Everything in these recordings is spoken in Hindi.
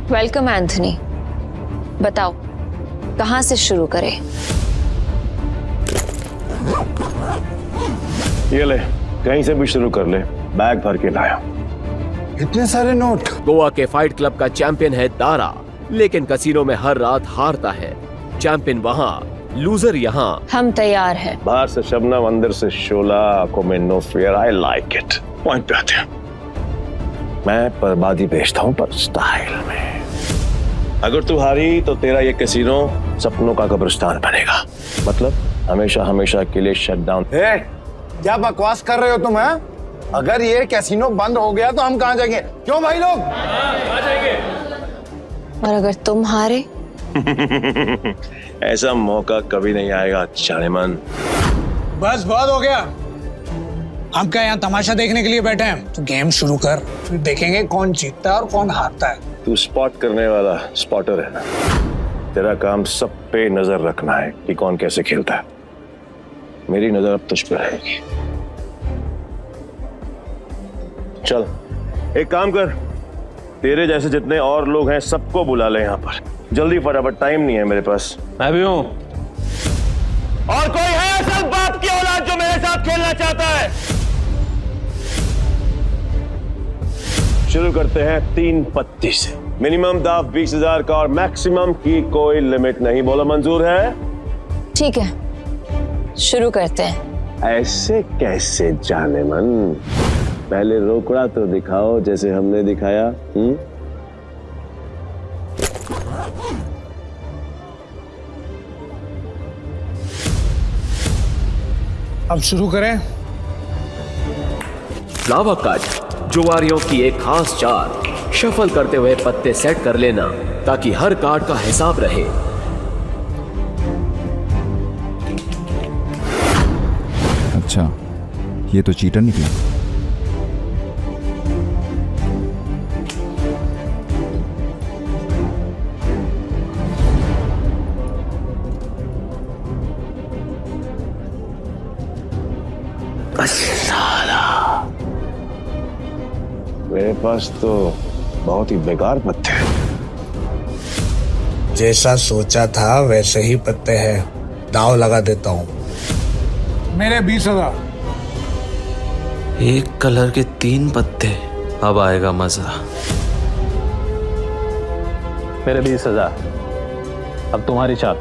Welcome Anthony. बताओ कहां से शुरू करें? ये ले, कहीं से भी शुरू कर ले, बैग भर के लाया। इतने सारे नोट। गोवा के फाइट क्लब का चैंपियन है दारा, लेकिन कसीनो में हर रात हारता है। चैंपियन वहाँ, लूजर यहाँ। हम तैयार हैं। बाहर से शबनम, अंदर से शोला, आंखों में no fear. I like it. Point पे आते हैं। मैं बर्बादी बेचता हूँ पर स्टाइल में। अगर तू हारी तो तेरा ये कैसीनो सपनों का कब्रिस्तान बनेगा। मतलब हमेशा हमेशा के लिए शट डाउन। क्या बकवास कर रहे हो तुम? हैं? अगर ये कैसीनो बंद हो गया तो हम कहाँ जाएंगे? क्यों भाई लोग? और अगर तुम हारे? ऐसा मौका कभी नहीं आएगा जानेमन। बस बहुत हो गया। हम क्या यहाँ तमाशा देखने के लिए बैठे हैं? तो गेम शुरू कर, फिर देखेंगे कौन जीतता है और कौन हारता है। तू स्पॉट करने वाला स्पॉटर है ना? तेरा काम सब पे नजर रखना है कि कौन कैसे खेलता है। मेरी नजर अब तुझ पे रहेगी। चल एक काम कर, तेरे जैसे जितने और लोग हैं सबको बुला ले यहाँ पर जल्दी, फटाफट, टाइम नहीं है मेरे पास। मैं भी हूँ। और कोई है असल बाप की औलाद जो मेरे साथ खेलना चाहता है? शुरू करते हैं 3 पत्ती से। मिनिमम दाव 20,000 का और मैक्सिमम की कोई लिमिट नहीं। बोलो मंजूर है? ठीक है, शुरू करते हैं। ऐसे कैसे जानेमन? पहले रोकड़ा तो दिखाओ जैसे हमने दिखाया। अब शुरू करें। फ्लावर कट, जुआरियों की एक खास चाल। शफल करते हुए पत्ते सेट कर लेना ताकि हर कार्ड का हिसाब रहे। अच्छा, ये तो चीटर निकला। मेरे पास तो बहुत ही बेकार पत्ते हैं। जैसा सोचा था वैसे ही पत्ते हैं। दाव लगा देता हूँ। मेरे 20,000। एक कलर के 3 पत्ते, अब आएगा मजा। मेरे 20,000। अब तुम्हारी चाल।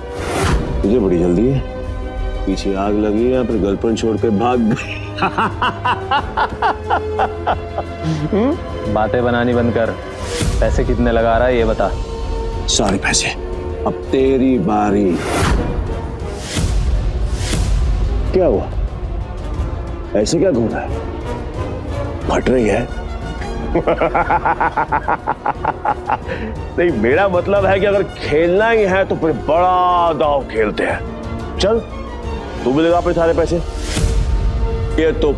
तुझे बड़ी जल्दी है, पीछे आग लगी या फिर गर्लफ्रेंड छोड़ के भाग गई? बातें बनानी बंद कर। पैसे कितने लगा रहा है ये बता। सारे पैसे। अब तेरी बारी। क्या हुआ? ऐसे क्या घूम रहा है? फट रही है? नहीं, मेरा मतलब है कि अगर खेलना ही है तो फिर बड़ा दांव खेलते हैं। चल तू भी लगा अपने सारे पैसे। ये तो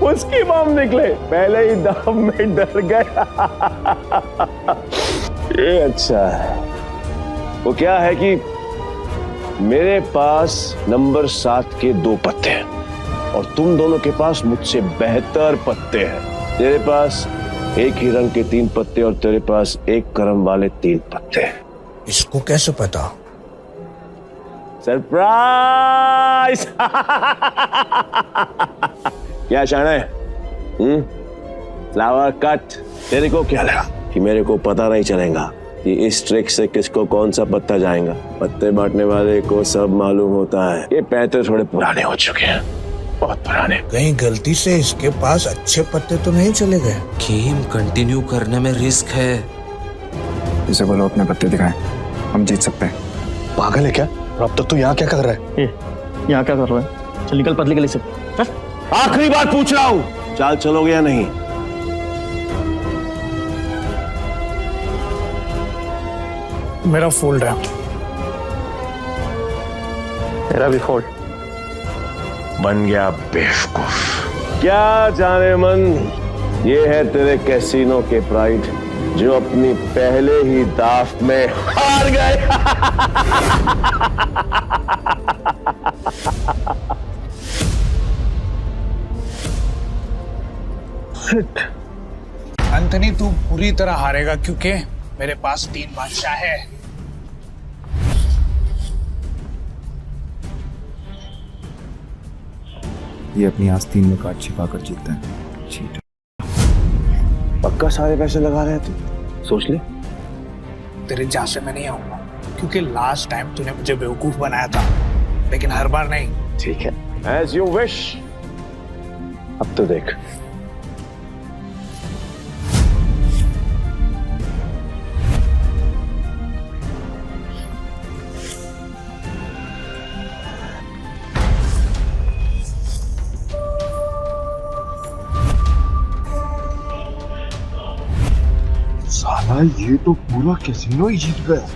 उसकी माम निकले, पहले ही दाव में डर गया। ये अच्छा है। वो क्या है कि मेरे पास नंबर 7 के 2 पत्ते हैं और तुम दोनों के पास मुझसे बेहतर पत्ते हैं। तेरे पास एक ही रंग के 3 पत्ते और तेरे पास एक क्रम वाले 3 पत्ते। इसको कैसे पता? सरप्राइज! क्या शाना है? Flower cut. तेरे को क्या लगा कि मेरे को पता नहीं चलेगा कि इस ट्रिक से किसको कौन सा पत्ता जाएगा? पत्ते बांटने वाले को सब मालूम होता है। ये पैसे थोड़े पुराने हो चुके हैं, बहुत पुराने। कहीं गलती से इसके पास अच्छे पत्ते तो नहीं चले गए? गेम कंटिन्यू करने में रिस्क है। इसे बोलो अपने पत्ते दिखाएं, हम जीत सकते हैं। पागल है क्या? अब तक तू यहाँ क्या कर रहा है? यहाँ क्या कर रहा है? चल निकल पतली गली से। आखिरी बार पूछ रहा हूँ, चाल चलोगे या नहीं? मेरा फोल्ड है। मेरा भी फोल्ड। बन गया बेवकूफ। क्या जाने मन, ये है तेरे कैसीनो के प्राइड जो अपनी पहले ही दाव में हार गए। एंथनी तू पूरी तरह हारेगा क्योंकि मेरे पास 3 बादशाह है। ये अपनी आस्तीन में कार्ड छिपा कर जीतता है। चीटर। पक्का सारे पैसे लगा रहे हैं तू? सोच ले। तेरे जा से मैं नहीं आऊंगा क्योंकि लास्ट टाइम तूने मुझे बेवकूफ बनाया था, लेकिन हर बार नहीं। ठीक है, एज यू विश। अब तो देख। साला ये तो पूरा कैसीनो ही जीत गया।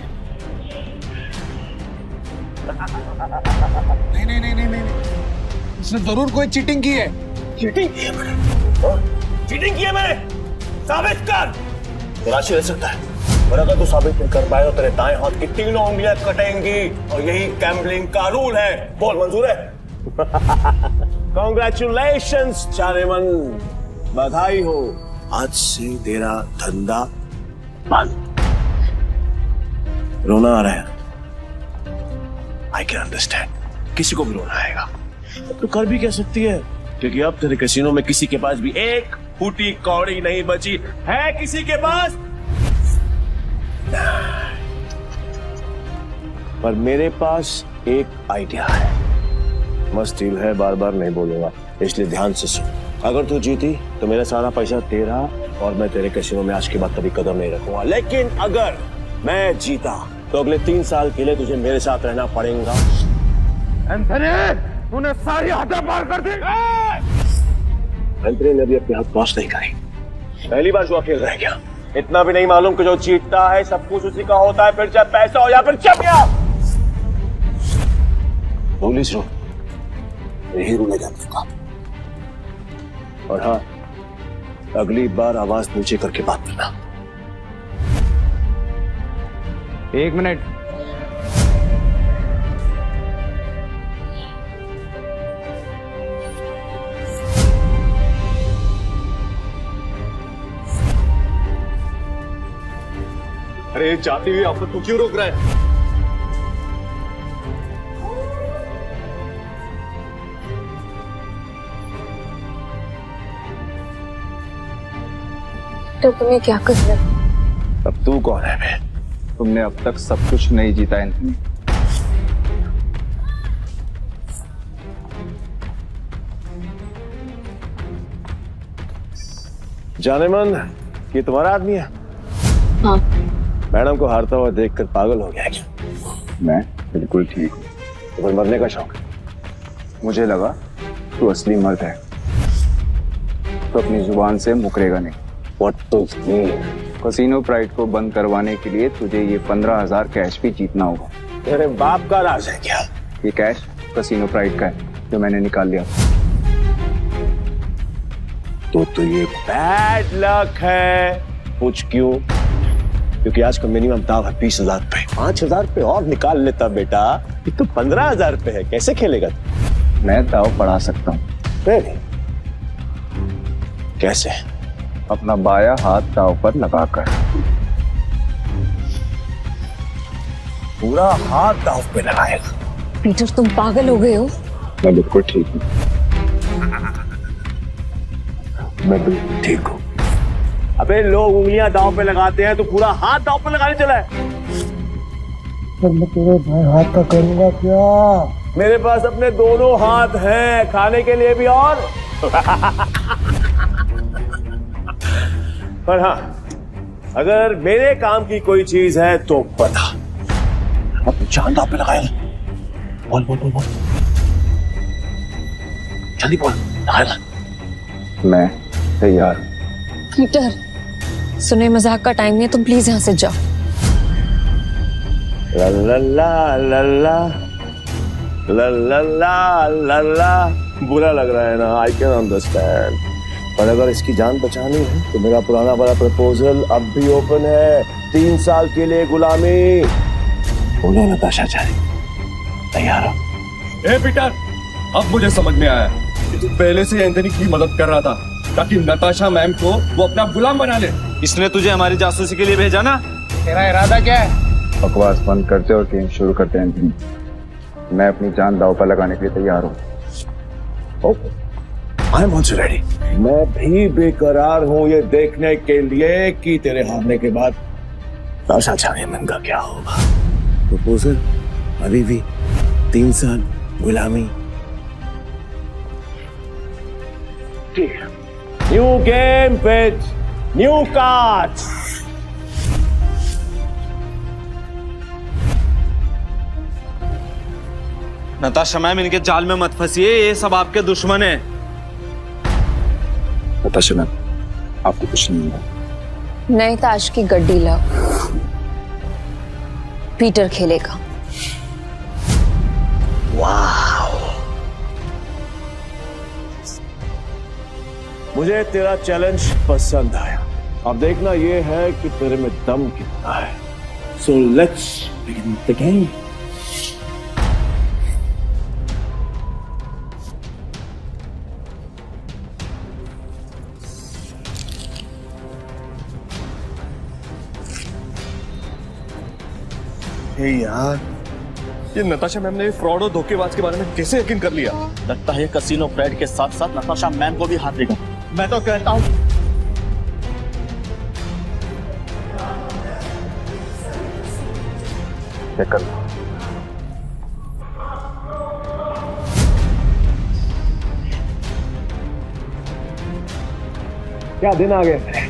नहीं नहीं नहीं नहीं नहीं, उसने जरूर कोई चीटिंग की है। चीटिंग की है मैंने। चीटिंग की है मैंने। साबित कर। तलाशी रह सकता है, और अगर तू साबित नहीं कर पाए तो तेरे दाएं हाथ की 3 उंगलियां कटेंगी, और यही गैम्बलिंग का रूल है। बोल, मंजूर है? कांग्रेचुलेशंस चारेमन, बधाई हो। आज से तेरा धंधा बंद। रोना आ रहा है, आई कैन अंडरस्टैंड। किसी को भी रोना आएगा, तो कर भी क्या सकती है, क्योंकि अब तेरे कैसीनो में किसी के पास भी एक फूटी कौड़ी नहीं बची है। किसी के पास? पर मेरे पास एक आइडिया है। मस्त डील है, बार बार नहीं बोलूंगा, इसलिए ध्यान से सुन। अगर तू जीती तो मेरा सारा पैसा तेरा, और मैं तेरे कैसीनो में आज के बाद कभी कदम नहीं रखूंगा। लेकिन अगर मैं जीता तो अगले 3 साल के लिए तुझे मेरे साथ रहना पड़ेगा। एंथनी, तूने सारी हदें पार कर दी। एंथनी ने अभी अपने हाथ वॉश नहीं करी। पहली बार जुआ खेल रहा है क्या? इतना भी नहीं मालूम कि जो जीतता है सब कुछ उसी का होता है, फिर चाहे पैसा हो या फिर चमिया। पुलिस रो, यही रूल है गैम्बलिंग का। और हाँ, अगली बार आवाज नीचे करके बात करना। 1 मिनट। अरे जाती हुई आफत को क्यों रोक रहा है? तो तुम्हें क्या करना? अब तू कौन है बे? तुमने अब तक सब कुछ नहीं जीता एंथनी। जानेमन, ये तुम्हारा आदमी है? हाँ। मैडम को हारता हुआ देखकर पागल हो गया क्या? मैं बिल्कुल ठीक हूँ। तुम्हें मरने का शौक है? मुझे लगा तू असली मर्द है तो अपनी जुबान से मुकरेगा नहीं। What to mean? Casino pride को बंद करवाने के लिए तुझे ये 15,000 कैश भी जीतना होगा। तेरे बाप का राज है क्या? ये कैश कैसीनो प्राइड का है जो मैंने निकाल लिया। तो ये बैड लक है। पूछ क्यों? क्योंकि आज का मिनिमम दाव है 20,000 पे। 5,000 पे और निकाल लेता बेटा। ये तो 15,000 पे है, कैसे खेलेगा? मैं दाव बढ़ा सकता हूँ। कैसे? अपना बाया हाथ दाव पर लगाकर। पूरा हाथ दाव पे लगाएगा? पीटर, तुम पागल हो गए हो? मैं बिल्कुल ठीक हूँ। मैं बिल्कुल ठीक हूँ। अबे लोग उंगलियां दाव पे लगाते हैं, तो पूरा हाथ दाव पे लगाने चला है। पर मैं तेरे भाई हाथ का करूंगा क्या? मेरे पास अपने दोनों हाथ हैं, खाने के लिए भी और पर हाँ, अगर मेरे काम की कोई चीज है तो बता। अब जान दाव पे लगाएगा। बोल बोल बोल बोल, जल्दी बोल। लगाएगा? मैं तैयार। पीटर, सुने मजाक का टाइम नहीं है, तुम प्लीज यहाँ से जाओ। ला ला ला ला ला ला ला ला ला ला। बुरा लग रहा है ना, आई कैन अंडरस्टैंड। पर अगर इसकी जान बचानी है तो मेरा पुराना वाला प्रपोजल अब भी ओपन है। 3 साल के लिए गुलामी। बोलो नताशा चारी, तैयार हो? ए पीटर, अब मुझे समझ में आया कि तू पहले से एंथनी की मदद कर रहा था। ताकि नताशा मैम को वो अपना गुलाम बना ले। इसने तुझे हमारी जासूसी के लिए भेजा ना? तेरा इरादा क्या है? बकवास बंद करते और गेम शुरू करते हैं एंथनी। मैं अपनी जान दांव पर लगाने के लिए तैयार हूँ। I am also ready. मैं भी बेकरार हूँ ये देखने के लिए कि तेरे हारने के बाद नताशा चाइनामैन का क्या होगा। प्रपोजल अभी भी 3 साल गुलामी। ठीक है, new game with new cards. Natasha ma'am, इनके जाल में मत फंसिए, ये सब आपके दुश्मन है। नताशा मैम, आपको कुछ नहीं होगा। नई ताश की गड्डी लाओ, पीटर खेलेगा। मुझे तेरा चैलेंज पसंद आया। अब देखना ये है कि तेरे में दम कितना है। So let's begin the game. यार, ये नताशा मैम ने फ्रॉड और धोखेबाज के बारे में कैसे यकीन कर लिया? लगता है कसिनो फ्रेड के साथ साथ नताशा मैम को भी हाथ देगा। मैं तो कहता हूँ क्या दिन आ गए।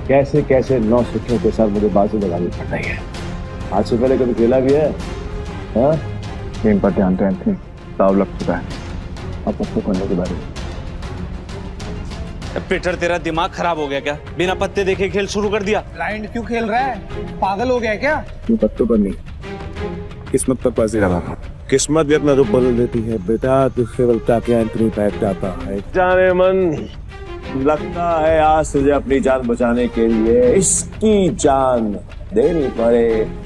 कैसे कैसे 9 सिक्कों के साथ मुझे बाजू लगानी पड़ रही है। आज से पहले कभी खेला भी है? हाँ, गेम पर ध्यान दो एंथनी, दाव लग चुका है। अब उसको करने के बारे में। पीटर, तेरा दिमाग खराब हो गया क्या? बिना पत्ते देखे खेल शुरू कर दिया। ब्लाइंड क्यों खेल रहा है? पागल हो गया क्या? तू पत्तों पर नहीं, किस्मत पर बाजी लगा। किस्मत भी अपना रूप बदल देती है बेटा। तू केवल ताकि एंट्री बैठ जाता है। जाने मन, लगता है आज तुझे अपनी जान बचाने के लिए इसकी जान देनी पड़ेगी।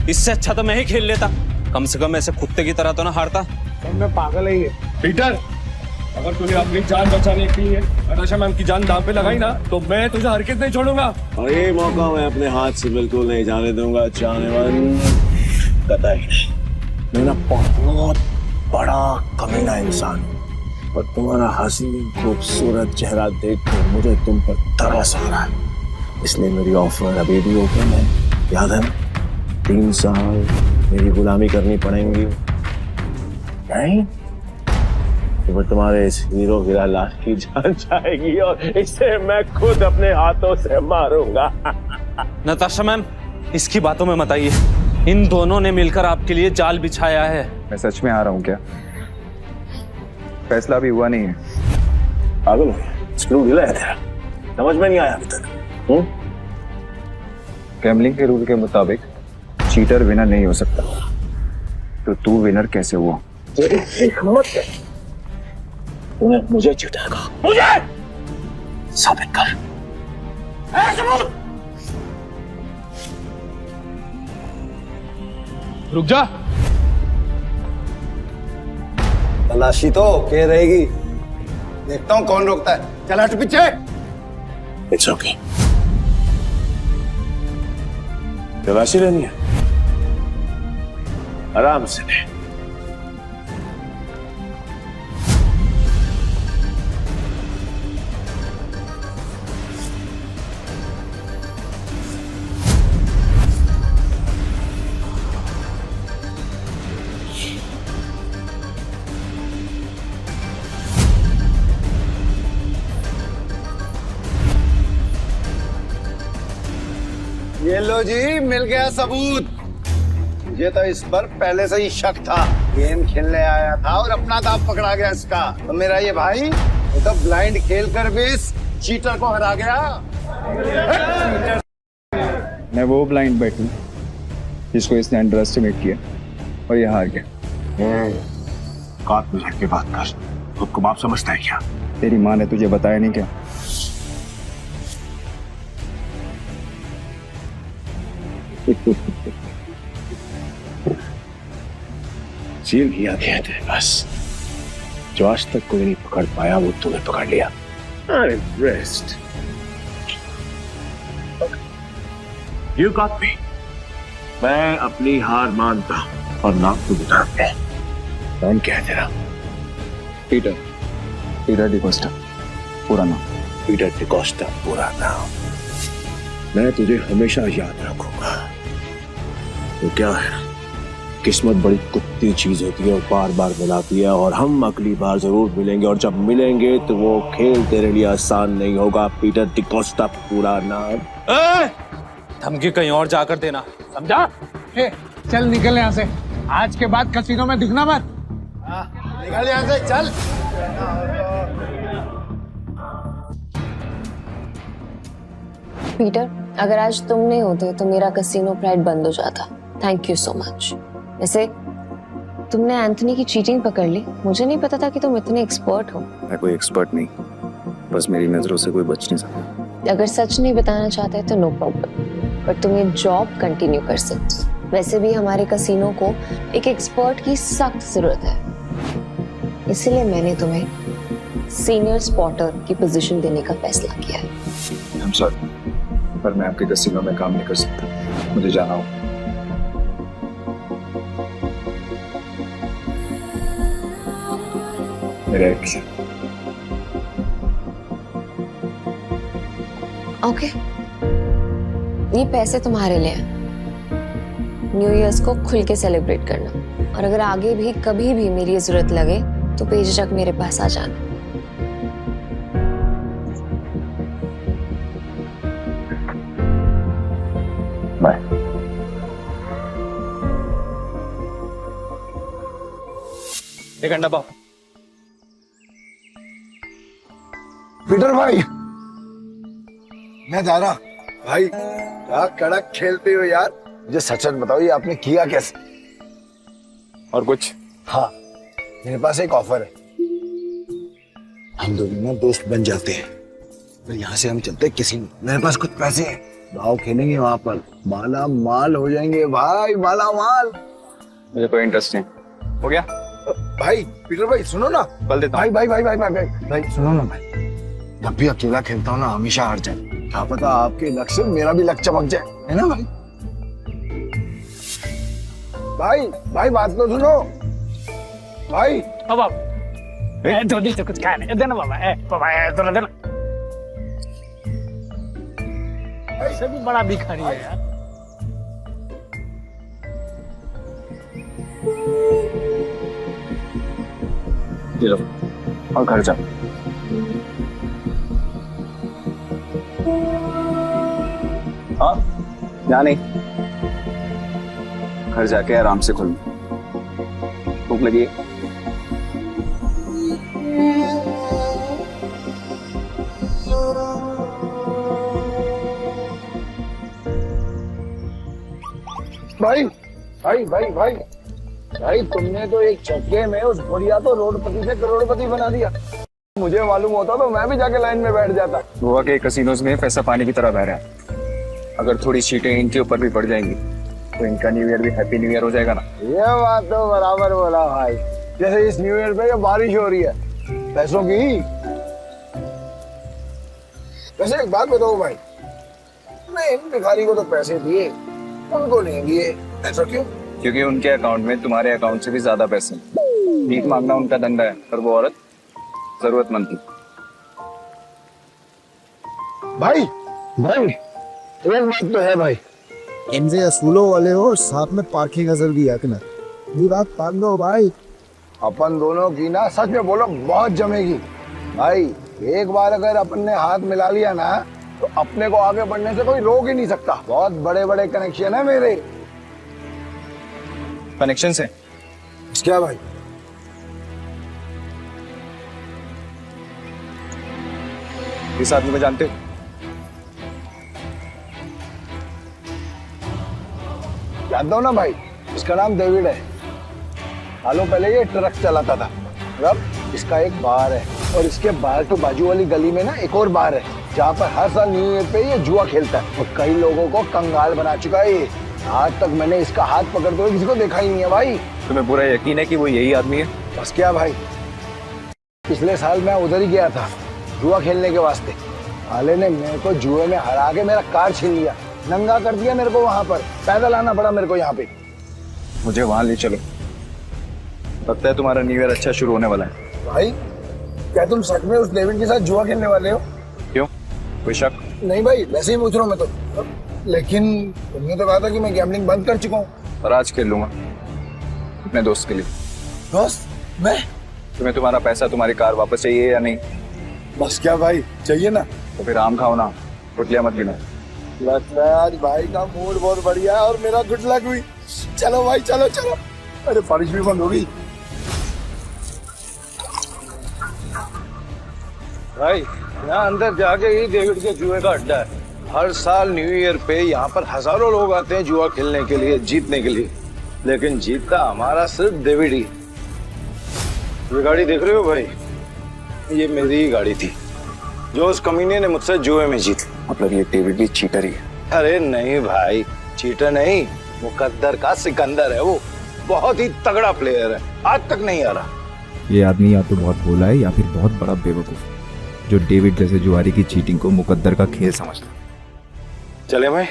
इससे अच्छा तो मैं ही खेल लेता। कम से कम ऐसे कुत्ते की तरह तो ना हारता। मैं पागल है ये। पीटर, अगर तूने अपनी जान बचाने के लिए नताशा मैम की जान दांव पे लगाई ना, तो मैं तुझे हरकत नहीं छोड़ूंगा। और ये मौका मैं अपने हाथ से बिल्कुल नहीं जाने दूंगा। जानेमन, कतई नहीं। मैं ना बहुत बड़ा कमीना इंसान हूँ और तुम्हारा हसीन खूबसूरत चेहरा देखकर मुझे तुम पर तरस आ रहा है। इसलिए मेरी ऑफर अभी भी ओपन है। याद है, 3 साल मेरी गुलामी करनी पड़ेंगी। नहीं तो तुम्हारे इस हीरो हीरा लाल की जान जाएगी और इसे मैं खुद अपने हाथों से मारूंगा। नताशा मैम, इसकी बातों में मत आइए। इन दोनों ने मिलकर आपके लिए जाल बिछाया है। मैं सच में आ रहा हूँ क्या? फैसला भी हुआ नहीं है। पागल हो गया? स्क्रू ढीला है तेरा, समझ में नहीं आया अभी तक। गैम्बलिंग के रूल के मुताबिक चीटर विनर नहीं हो सकता, तो तू विनर कैसे हुआ? तूने मुझे चीटर कहा, मुझे साबित कर। रुक जा। तलाशी तो के रहेगी, देखता हूँ कौन रोकता है। चल हट पीछे। इट्स ओके, तलाशी लेनी है, आराम से ले। ये लो जी, मिल गया सबूत। मुझे तो इस पर पहले से ही शक था। गेम खेलने आया था और अपना दांव पकड़ा गया इसका। तो मेरा ये भाई ये तो ब्लाइंड खेल कर भी इस चीटर को हरा गया। मैं वो ब्लाइंड बैठूं जिसको इसने अंडर एस्टिमेट किया और ये हार गया। काट में झटके बात कर, खुद को बाप समझता है क्या? तेरी माँ ने तुझे बताया नहीं क्या? सील किया गया तेरे पास, जो आज तक कोई नहीं पकड़ पाया वो तूने पकड़ लिया। I'm impressed. You got me. मैं अपनी हार मानता हूं और नाम को बताते हैं। नाम क्या है तेरा? पीटर डिकोस्टा, पूरा नाम। पीटर डिकोस्टा पूरा नाम। मैं तुझे हमेशा याद रखूंगा। तो क्या है, किस्मत बड़ी कुत्ती चीज होती है और बार बार मिलाती है, और हम अगली बार जरूर मिलेंगे, और जब मिलेंगे तो वो खेल तेरे लिए आसान नहीं होगा। पीटर डिकोस्टा पूरा नाम। धमकी कहीं और जाकर देना, समझा? चल निकल यहाँ से, आज के बाद कसीनो में दिखना मत। निकल यहाँ से, चल। पीटर, अगर आज तुम नहीं होते तो मेरा कसीनो प्राइड बंद हो जाता। Thank you so much. वैसे तुमने एंथनी की चीटिंग पकड़ ली, मुझे नहीं पता था कि तुम इतने एक्सपर्ट हो। मैं कोई एक्सपर्ट नहीं, बस मेरी नजरों से कोई बच नहीं सकता। अगर सच नहीं बताना चाहते तो नो प्रॉब्लम, पर तुम ये जॉब कंटिन्यू कर सकते। वैसे भी हमारे कसीनो को एक एक्सपर्ट की सख्त जरूरत है, इसलिए मैंने तुम्हें सीनियर स्पॉटर की पोजीशन देने का फैसला किया है। I'm sorry, पर मैं आपके कसीनो में काम नहीं कर सकता, मुझे जाना हो। मेरा एक ओके, ये पैसे तुम्हारे लिए हैं। न्यू ईयर्स को खुल के सेलिब्रेट करना, और अगर आगे भी कभी भी मेरी जरूरत लगे तो बेझिझक मेरे पास आ जाना। बाय। एक अंडा पाव। पीटर भाई, मैं जा रहा। भाई क्या कड़क खेलते हो यार। मुझे सच सच बताओ, ये आपने किया कैसे? और कुछ? हाँ, मेरे पास एक ऑफर है। हम दोनों ना दोस्त बन जाते हैं, तो यहाँ से हम चलते हैं किसी, मेरे पास कुछ पैसे हैं, दाव खेलेंगे वहां पर, माला माल हो जाएंगे भाई, माला माल। मुझे कोई इंटरेस्ट नहीं। हो गया? भाई पीटर भाई सुनो ना। बल देता भाई भाई भाई भाई भाई भाई भाई सुनो ना भाई, जब भी अकेला खेलता हूँ ना हमेशा हार जाए। क्या पता आपके लक से मेरा भी लक चमक जाए, है ना भाई? भाई भाई बात तो सुनो भाई। अब थोड़ी से कुछ खाने देना बाबा, थोड़ा देना। ऐसे भी बड़ा भिखारी है यार। ये लो, और घर जा। हाँ, यहाँ नहीं, घर जाके आराम से खुल। भूख लगी है? भाई भाई भाई भाई भाई, तुमने तो एक झटके में उस बुढ़िया तो रोडपति से करोड़पति बना दिया। मुझे मालूम होता तो मैं भी जाके लाइन में बैठ जाता। गोवा के कसिनोज में पैसा पानी की तरह बह रहा है। अगर थोड़ी सीटें इनके ऊपर भी पड़ जाएंगी तो इनका न्यू ईयर भी हैप्पी न्यू ईयर हो जाएगा ना। ये बात तो बराबर बोला भाई। जैसे इस न्यू ईयर पे ये बारिश हो रही है पैसों की। वैसे एक बात बताओ भाई, मैं इन भिखारी को तो पैसे दिए, उनको नहीं दिए, ऐसा क्यों? क्योंकि उनके अकाउंट में तुम्हारे अकाउंट से भी ज्यादा पैसे। भीख मांगना उनका धंधा है, पर वो औरत जरूरतमंद थी। भाई भाई एक बात तो है भाई, इनसे असूलों वाले हो और साथ में पार्किंग अजल भी है ना, ये बात मान लो भाई। अपन दोनों की ना सच में बोलो बहुत जमेगी भाई। एक बार अगर अपन ने हाथ मिला लिया ना तो अपने को आगे बढ़ने से कोई रोक ही नहीं सकता। बहुत बड़े बड़े कनेक्शन है मेरे। कनेक्शन से क्या भाई? इस आदमी को जानते हो? जानता हूँ ना भाई, इसका नाम डेविड है। सालों पहले ये ट्रक चलाता था, अब इसका एक बार है। और इसके बाहर तो बाजू वाली गली में ना एक और बार है जहाँ पर हर साल न्यू ईयर पे ये जुआ खेलता है और कई लोगों को कंगाल बना चुका है ये। आज तक मैंने इसका हाथ पकड़ते हुए किसी को देखा ही नहीं है भाई। तुम्हें पूरा यकीन है कि वो यही आदमी है? बस क्या भाई, पिछले साल मैं उधर ही गया था जुआ खेलने के वास्ते। साले ने मेरे को जुए में हरा के मेरा कार छीन लिया, नंगा कर दिया मेरे को। वहां पर पैदल आना पड़ा मेरे को यहाँ पे। मुझे वहां ले चलो, लगता है तुम्हारा न्यू ईयर अच्छा शुरू होने वाला है। भाई क्या तुम सच में उस डेविड के साथ जुआ खेलने वाले हो? क्यों, कोई शक? नहीं भाई, वैसे ही पूछ रहा हूँ मैं तो। लेकिन तुमने तो कहा था कि मैं गैम्बलिंग बंद कर चुका हूँ। और आज खेल लूंगा अपने दोस्त के लिए। दोस्त? मैं? तुम्हें तुम्हारा पैसा, तुम्हारी कार वापस चाहिए या नहीं? बस क्या भाई, चाहिए ना। तो फिर आम खाओ ना, रोटियां मत गिनो। लगता है आज भाई का मूड बहुत बढ़िया है और मेरा गुड लक हुई। चलो भाई, चलो चलो। अरे बारिश भी बंद हो गई। भाई यहाँ अंदर जाके ही डेविड के जुए का अड्डा है। हर साल न्यू ईयर पे यहाँ पर हजारों लोग आते हैं जुआ खेलने के लिए, जीतने के लिए। लेकिन जीतता हमारा सिर्फ डेविड ही। ये गाड़ी देख रहे हो भाई, ये मेरी ही गाड़ी थी जो उस कमीने ने मुझसे जुए में जीती। मतलब ये डेविड भी चीटर ही है? अरे नहीं भाई, चीटर नहीं, मुकद्दर का सिकंदर है वो। बहुत ही तगड़ा प्लेयर है, आज तक नहीं आ रहा। ये आदमी या तो बहुत भोला है या फिर बहुत बड़ा बेवकूफ जो डेविड जैसे जुआरी की चीटिंग को मुकद्दर का खेल समझता है। चले भाई।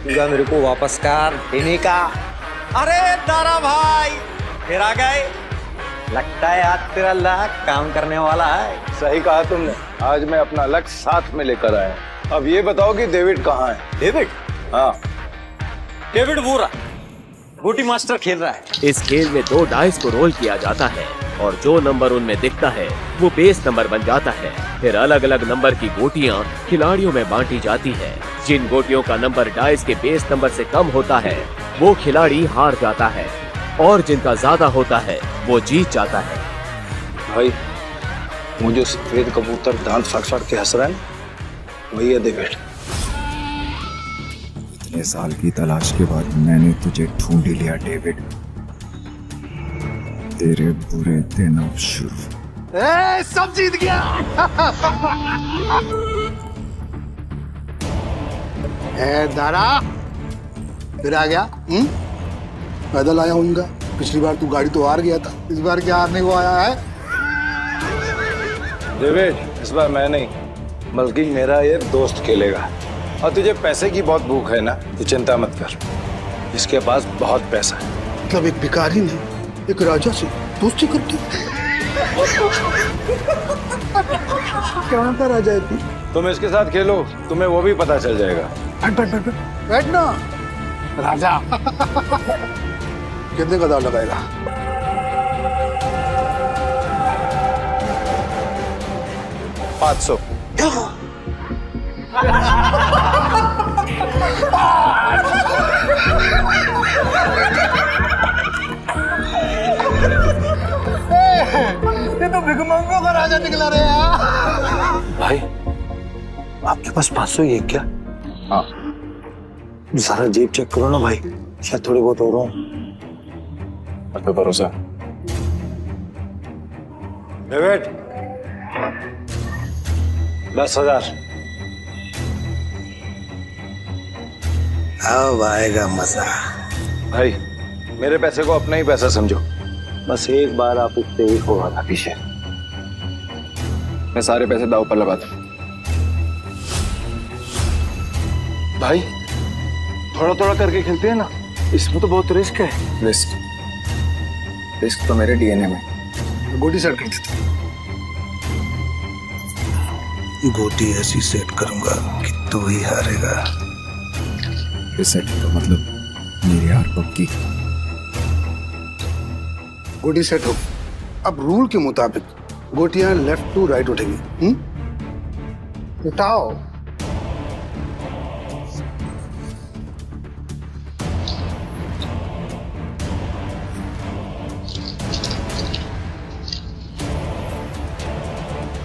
मेरे को वापस कर देने का। अरे दारा भाई फिर आ गए, लगता है आज तेरा लक काम करने वाला है। सही कहा तुमने, आज मैं अपना लक साथ में लेकर आया। अब ये बताओ कि डेविड कहाँ है? डेविड? हाँ, डेविड वो रहा, गोटी मास्टर खेल रहा है। इस खेल में 2 डाइस को रोल किया जाता है और जो नंबर उनमें दिखता है वो बेस नंबर बन जाता है। फिर अलग अलग नंबर की गोटियां खिलाड़ियों में बांटी जाती है। जिन गोटियों का नंबर डाइस के बेस नंबर से कम होता है वो खिलाड़ी हार जाता है और जिनका ज्यादा होता है वो जीत जाता है। भाई मुझे सफेद कबूतर दांत फाड़ फाड़ के हंस रहा है, वही है डेविड। इतने साल की तलाश के बाद मैंने तुझे ढूंढ ही लिया डेविड। तेरे बुरे दिन अब शुरू। सब जीत गया। दारा फिर आ गया। पैदल आया हूँ। पिछली बार तू गाड़ी तो हार गया था, इस बार क्या हारने को आया है? डेविड, इस बार मैं नहीं बल्कि मेरा ये दोस्त खेलेगा। और तुझे पैसे की बहुत भूख है ना, तू चिंता मत कर, इसके पास बहुत पैसा है। मतलब एक भिखारी ने एक राजा से दोस्ती करती? कहाँ का राजा है तू? तुम इसके साथ खेलो, तुम्हें वो भी पता चल जाएगा। बैठ ना राजा। कितने का दाव लगाएगा? 500। ये तो भिखमंगों का राजा निकला रे यार। भाई आपके पास 500 ही है क्या? हाँ। सारा जेब चेक करो ना भाई, शायद थोड़े बहुत और हो। अब तो भरोसा। डेविड 10,000। अब आएगा मजा। भाई मेरे पैसे को अपना ही पैसा समझो, बस एक बार आप इस तेज को आना पीछे। मैं सारे पैसे दाव पर लगाता हूँ। भाई थोड़ा थोड़ा करके खेलते हैं ना, इसमें तो बहुत रिस्क है। रिस्क तो मेरे डीएनए में। गोटी सेट कर देता हूँ। गोटी ऐसी सेट करूंगा कि तू ही हारेगा। सेट तो मतलब मेरी हार पक्की। गोटी सेट हो। अब रूल के मुताबिक गोटियां लेफ्ट टू राइट उठेंगी। उठाओ।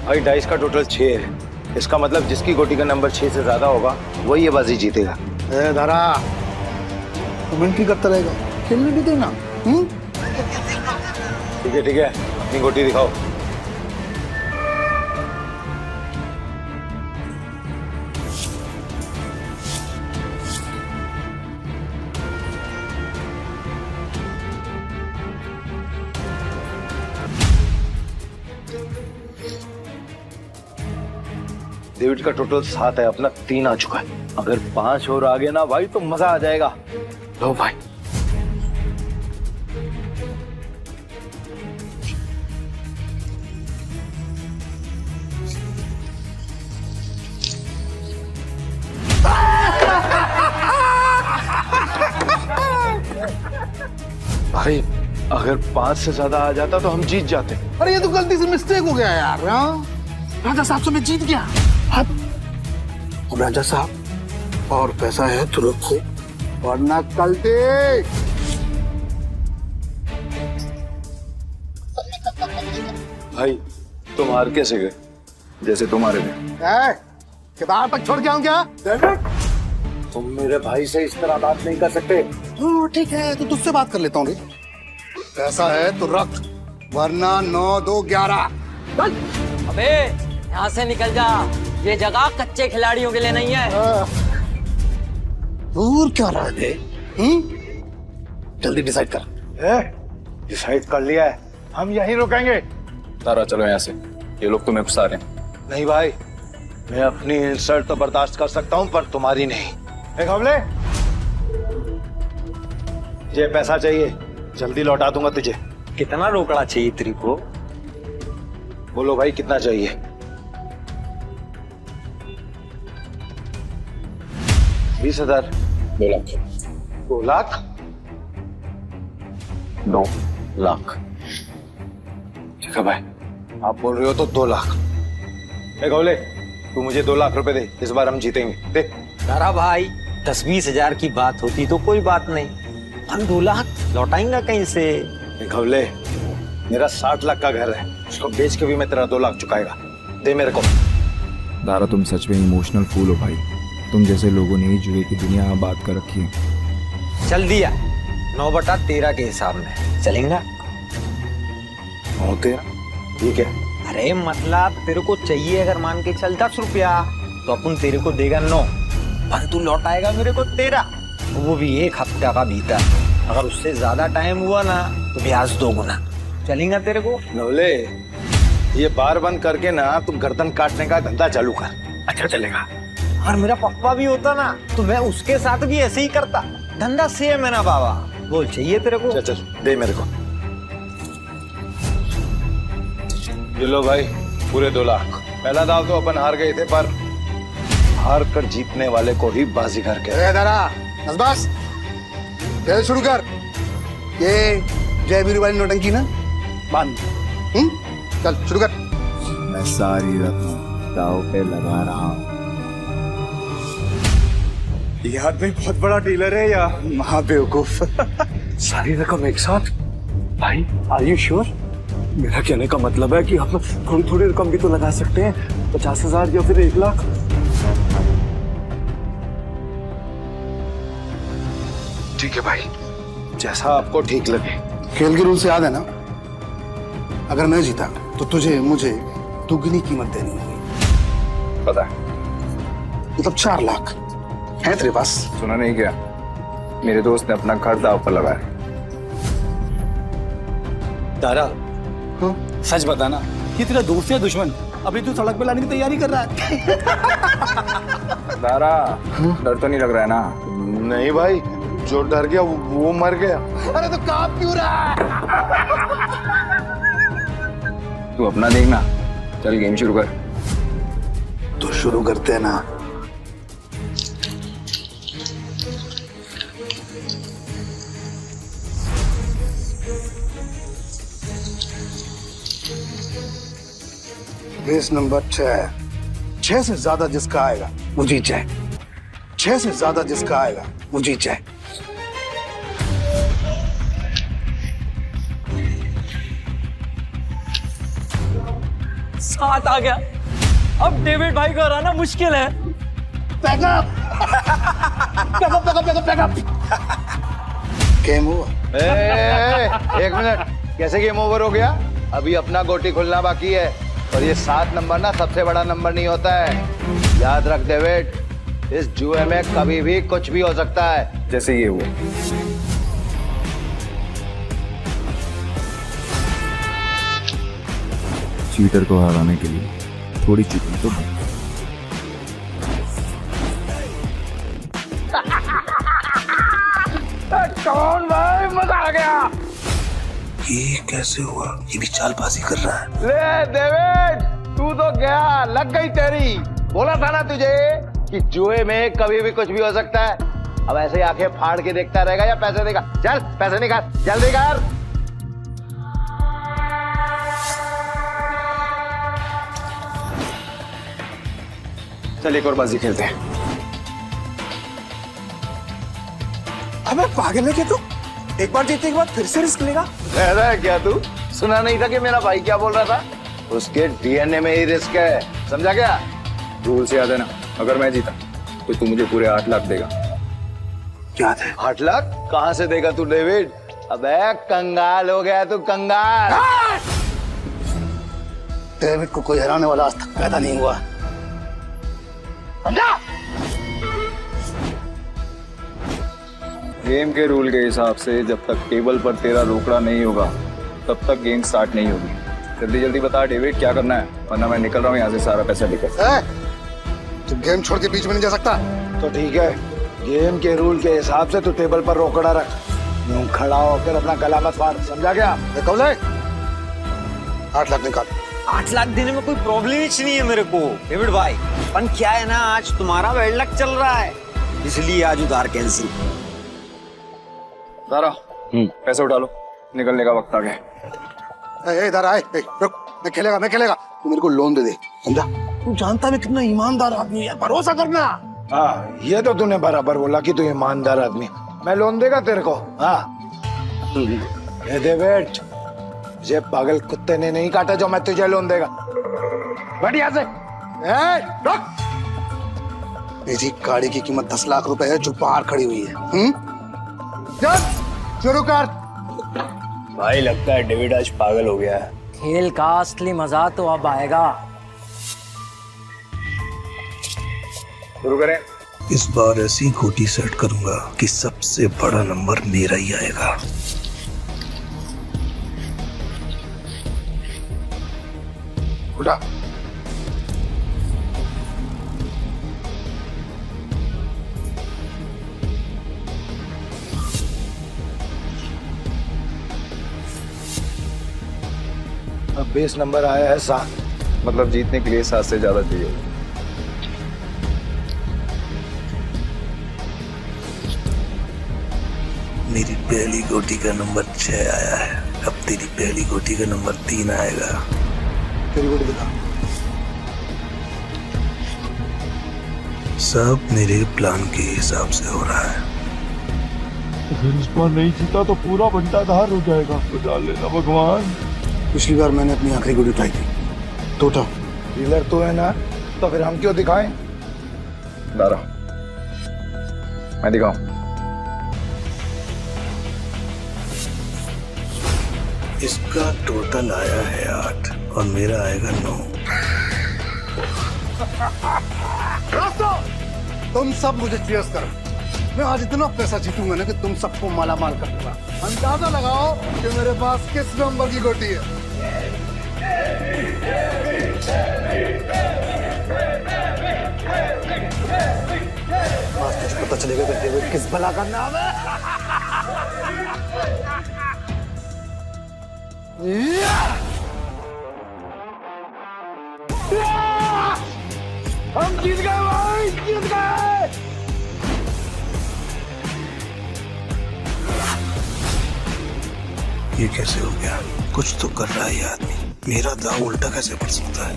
भाई डाइस का टोटल 6 है, इसका मतलब जिसकी गोटी का नंबर 6 से ज्यादा होगा वही ये बाजी जीतेगा। धारा तुम एंट्री करता रहेगा, खेलने भी देना। ठीक है अपनी गोटी दिखाओ। डेविड का टोटल 7 है, अपना 3 आ चुका है। अगर 5 और आ गए ना भाई तो मजा आ जाएगा। लो भाई। भाई अगर 5 से ज्यादा आ जाता तो हम जीत जाते। अरे ये तो गलती से मिस्टेक हो गया यार। राजा साहब से मैं जीत गया। अब राजा साहब और पैसा है तो रखो, वरना कल देख। भाई तुम हार कैसे गए? जैसे तुम्हारे में किताब तक छोड़ के आऊं क्या? तुम मेरे भाई से इस तरह बात नहीं कर सकते। ठीक है तो तुझसे बात कर लेता हूँ। पैसा है तो रख, वरना 9, 2, 11। अबे यहाँ से निकल जा, ये जगह कच्चे खिलाड़ियों के लिए नहीं है। दूर क्या रहा है? जल्दी डिसाइड कर। डिसाइड कर लिया है, हम यहीं रुकेंगे। तारा चलो यहाँ से, ये लोग तुम्हें फंसा रहे हैं। नहीं भाई, मैं अपनी इंसल्ट तो बर्दाश्त कर सकता हूँ पर तुम्हारी नहीं। हमले ये पैसा चाहिए, जल्दी लौटा दूंगा तुझे। कितना रोकड़ा चाहिए तेरे को? बोलो भाई कितना चाहिए? 20,000। 2 लाख। 2 लाख? 2 लाख। ठीक है भाई, आप बोल रहे हो तो 2 लाख। गौले तू मुझे 2 लाख रुपए दे, इस बार हम जीतेंगे। दे। तारा भाई 10-20 हजार की बात होती तो कोई बात नहीं, हम 2 लाख लौटाएंगे कहीं से? गौले मेरा 60 लाख का घर है, उसको बेच के भी मैं तेरा 2 लाख चुकाएगा। दे मेरे को। दारा तुम सच में इमोशनल फूल हो भाई। तुम जैसे लोगों ने ही जुए की दुनिया में बात कर रखी है। चल दिया 9/13 के हिसाब में चलेगा। 9/13? ठीक है। अरे मतलब तेरे को चाहिए अगर मान के चल 10 रुपया तो अपन तेरे को देगा 9, पर तू लौटाएगा मेरे को 13, वो भी 1 हफ्ता का भीतर। अगर उससे ज्यादा टाइम हुआ ना तो ब्याज 2 गुना। चलेगा तेरे को? नवले ये बार बंद करके ना तुम गर्दन काटने का धंधा चालू कर, अच्छा चलेगा। और मेरा पप्पा भी होता ना तो मैं उसके साथ भी ऐसे ही करता। धंधा सेम है ना बाबा। बोल चाहिए तेरे को? चल चल दे मेरे को। ये लो भाई पूरे 2 लाख। पहला दाव तो अपन हार गए थे, पर हार कर जीतने वाले को ही बाजीगर कहते। बस खेल शुरू कर। ये जयवीर वाली नोटंकी ना बंद। चल शुरू कर। मैं सारी रकम दाव पे लगा रहा हूँ। ये आदमी बहुत बड़ा डीलर है या महाबेवकूफ? सारी रकम एक साथ? भाई आर यू श्योर? मेरा कहने का मतलब है कि हम थोड़ी थोड़ी रकम भी तो लगा सकते हैं, 50,000 या फिर 1 लाख। ठीक है भाई, जैसा आपको ठीक लगे। खेल के रूल से याद है ना, अगर मैं जीता तो तुझे मुझे दुगनी कीमत देनी होगी। पता है। मतलब 4 लाख है तेरे पास? सुना नहीं क्या? मेरे दोस्त ने अपना घर दाव पर लगाया। तारा सच बता ना, कि तेरा दोस्त या दुश्मन अभी तू सड़क पे लाने की तैयारी कर रहा है? दारा डर तो नहीं लग रहा है ना? नहीं भाई, जो डर गया वो मर गया। अरे तो कांप क्यों रहा है? तू अपना देखना, चल गेम शुरू कर। तो शुरू करते हैं ना। Race number 6। 6 से ज्यादा जिसका आएगा वो जीत जाए। 6 से ज्यादा जिसका आएगा वो जीत जाए। सात आ गया। अब डेविड भाई को हराना मुश्किल है। Backup! Backup! Backup! Backup! Backup! Game हुआ। एक मिनट, कैसे गेम ओवर हो गया? अभी अपना गोटी खुलना बाकी है। और ये 7 नंबर ना सबसे बड़ा नंबर नहीं होता है, याद रख डेविड। इस जुए में कभी भी कुछ भी हो सकता है। जैसे ये हुआ। चीटर को हराने के लिए थोड़ी चीटिंग तो बनती है। कौन भाई, मजा आ गया। ये कैसे हुआ? ये भी चालबाजी कर रहा है। ले डेविड, तू तो गया, लग गई तेरी। बोला था ना तुझे कि जुए में कभी भी कुछ भी हो सकता है। अब ऐसे ही आंखें फाड़ के देखता रहेगा या पैसे देगा? चल पैसे निकाल, जल्दी कर। चल एक और बाजी खेलते हैं। अबे पागल है क्या तू? एक बार जीतने के बाद फिर से रिस्क लेगा? कह रहा है क्या तू? सुना नहीं था कि मेरा भाई क्या बोल रहा था? उसके डीएनए में ही रिस्क है, समझा क्या? रूल से याद है ना, अगर मैं जीता तो तू मुझे पूरे 8 लाख देगा। याद है। 8 लाख कहाँ से देगा तू डेविड? अबे कंगाल हो गया तू, कंगाल। डेविड को कोई हराने वाला आज तक पैदा नहीं हुआ। समझा? गेम के रूल के हिसाब से जब तक टेबल पर तेरा रोकड़ा नहीं होगा तब तक गेम स्टार्ट नहीं होगी। जल्दी जल्दी बता डेविड, क्या करना है, वरना मैं निकल रहा हूँ यहाँ से सारा पैसा लेकर। तू गेम छोड़ के बीच में नहीं जा सकता। तो ठीक है, गेम के रूल के हिसाब से तू टेबल पर रोकड़ा रख। यूं खड़ा होकर अपना गला मत फाड़, समझा क्या? कौन है? 8 लाख निकाल। 8 लाख देने में कोई प्रॉब्लम ही नहीं है मेरे को डेविड भाई। पर क्या है ना, आज तुम्हारा बैड लक चल रहा है, इसलिए आज उधार कैंसिल। सारा पैसे उठा लो, निकलने का वक्त आ गया। इधर आए, रुक, मैं खेलेगा। तू मेरे को लोन दे दे, समझा? तू जानता है मैं कितना ईमानदार आदमी है, भरोसा करना। हाँ, ये तो तूने बराबर बोला कि तू ईमानदार आदमी। मैं लोन देगा तेरे को? हाँ ये डेविड, मुझे पागल कुत्ते ने नहीं काटा जो मैं तुझे लोन देगा। बढ़िया से रुक। मेरी गाड़ी की कीमत 10 लाख रुपए है जो बाहर खड़ी हुई है। चल शुरू कर। भाई लगता है डेविड आज पागल हो गया है। खेल का असली मजा तो अब आएगा। शुरू करें। इस बार ऐसी गोटी सेट करूंगा कि सबसे बड़ा नंबर मेरा ही आएगा। उठा। अब बेस नंबर आया है 7। मतलब जीतने के लिए 7 से ज्यादा चाहिए। मेरी पहली गोटी का नंबर 6 आया है, अब तेरी पहली गोटी का नंबर 3 आएगा। तेरी गोटी दिखा। सब मेरे प्लान के हिसाब से हो रहा है। इस बार नहीं जीता तो पूरा बंटाधार हो जाएगा। बचा लेना भगवान। पिछली बार मैंने अपनी आखिरी गोली उठाई थी, टोटा। डीलर तो है ना, तो फिर हम क्यों दिखाएं? दारा, मैं दिखाऊं। इसका टोटल आया है 8 और मेरा आएगा 9। तुम सब मुझे चीयर्स करो। मैं आज इतना पैसा जीतूंगा ना कि तुम सबको माला माल कर दूंगा। अंदाजा लगाओ कि मेरे पास किस नंबर की गोटी है। बस तुझे पता चलेगा कि डेविड किस भला का नाम है। हम जीत गए भाई, जीत गए। ये कैसे हो गया? कुछ तो कर रहा है ये आदमी। मेरा दांव उल्टा कैसे पड़ सकता है?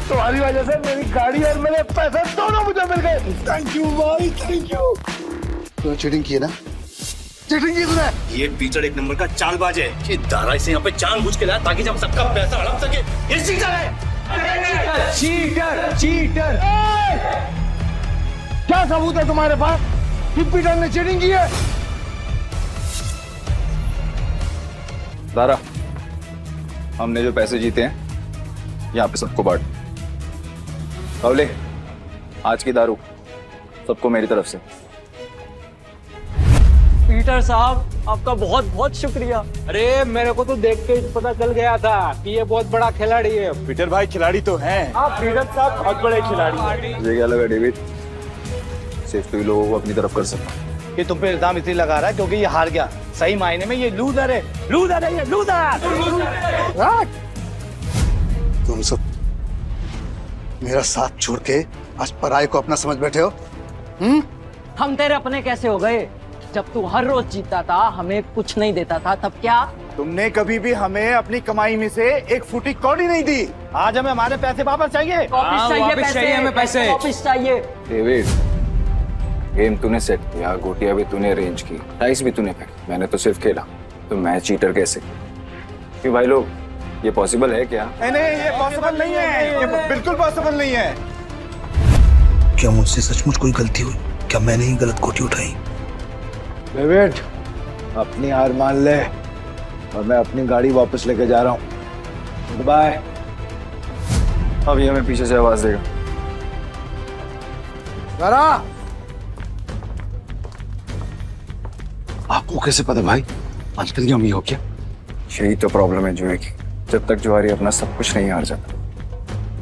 तुम्हारी वजह से मेरी गाड़ी और मेरे पैसे दोनों मुझे मिल गए। थैंक यू भाई, थैंक यू। तूने चीटिंग की है ना? चीटिंग की तूने? ये पीटर एक नंबर का चालबाज है। ये दारा इसे यहाँ पे जानबूझ के लाया ताकि जब सबका पैसा हड़प सके। ये चीटर है। Cheater cheater cheater. क्या सबूत है तुम्हारे पास कि पीटर ने चीटिंग की है? दारा, हमने जो पैसे जीते हैं यहाँ पे सबको बांट। बावले, आज की दारू सबको मेरी तरफ से। पीटर साहब आपका बहुत बहुत शुक्रिया। अरे मेरे को तो देख के पता चल गया था कि ये बहुत बड़ा खिलाड़ी है। पीटर भाई खिलाड़ी तो हैं। आप पीटर साहब बहुत बड़े खिलाड़ी हैं। मुझे क्या लगा डेविड, सिर्फ तो लोगों को अपनी तरफ कर सकता। ये तुम पे इल्जाम इसलिए लगा रहा है क्योंकि ये हार गया। सही मायने में ये लूजर है, लूजर है, ये लूजर। तुम सब मेरा साथ छोड़ के आज पराये को अपना समझ बैठे हो। हम तेरे अपने कैसे हो गए? जब तू हर रोज जीता था, हमें कुछ नहीं देता था, तब क्या? तुमने कभी भी हमें अपनी कमाई में से एक फुटी कौड़ी नहीं दी। आज हमें हमारे पैसे वापस चाहिए। वापस चाहिए पैसे, हमें पैसे वापस चाहिए। डेविड, गेम तूने सेट किया, गोटियां भी तूने अरेंज की, डाइस भी तूने फेंकी, मैंने तो सिर्फ खेला। तो मैं चीटर कैसे? कि भाई लोग, ये पॉसिबल है क्या? नहीं, ये पॉसिबल नहीं है, ये बिल्कुल पॉसिबल नहीं है। क्या मुझसे सचमुच कोई गलती हुई? क्या मैंने ही गलत गोटी उठाई? डेविड, अपनी हार मान ले और मैं अपनी गाड़ी वापस लेके जा रहा हूँ। बाय। अब ये हमें पीछे से आवाज देगा। जरा आपको कैसे पता भाई? आजकल की अमीर हो क्या? यही तो प्रॉब्लम है जुए की। जब तक जुआरी अपना सब कुछ नहीं हार जाता,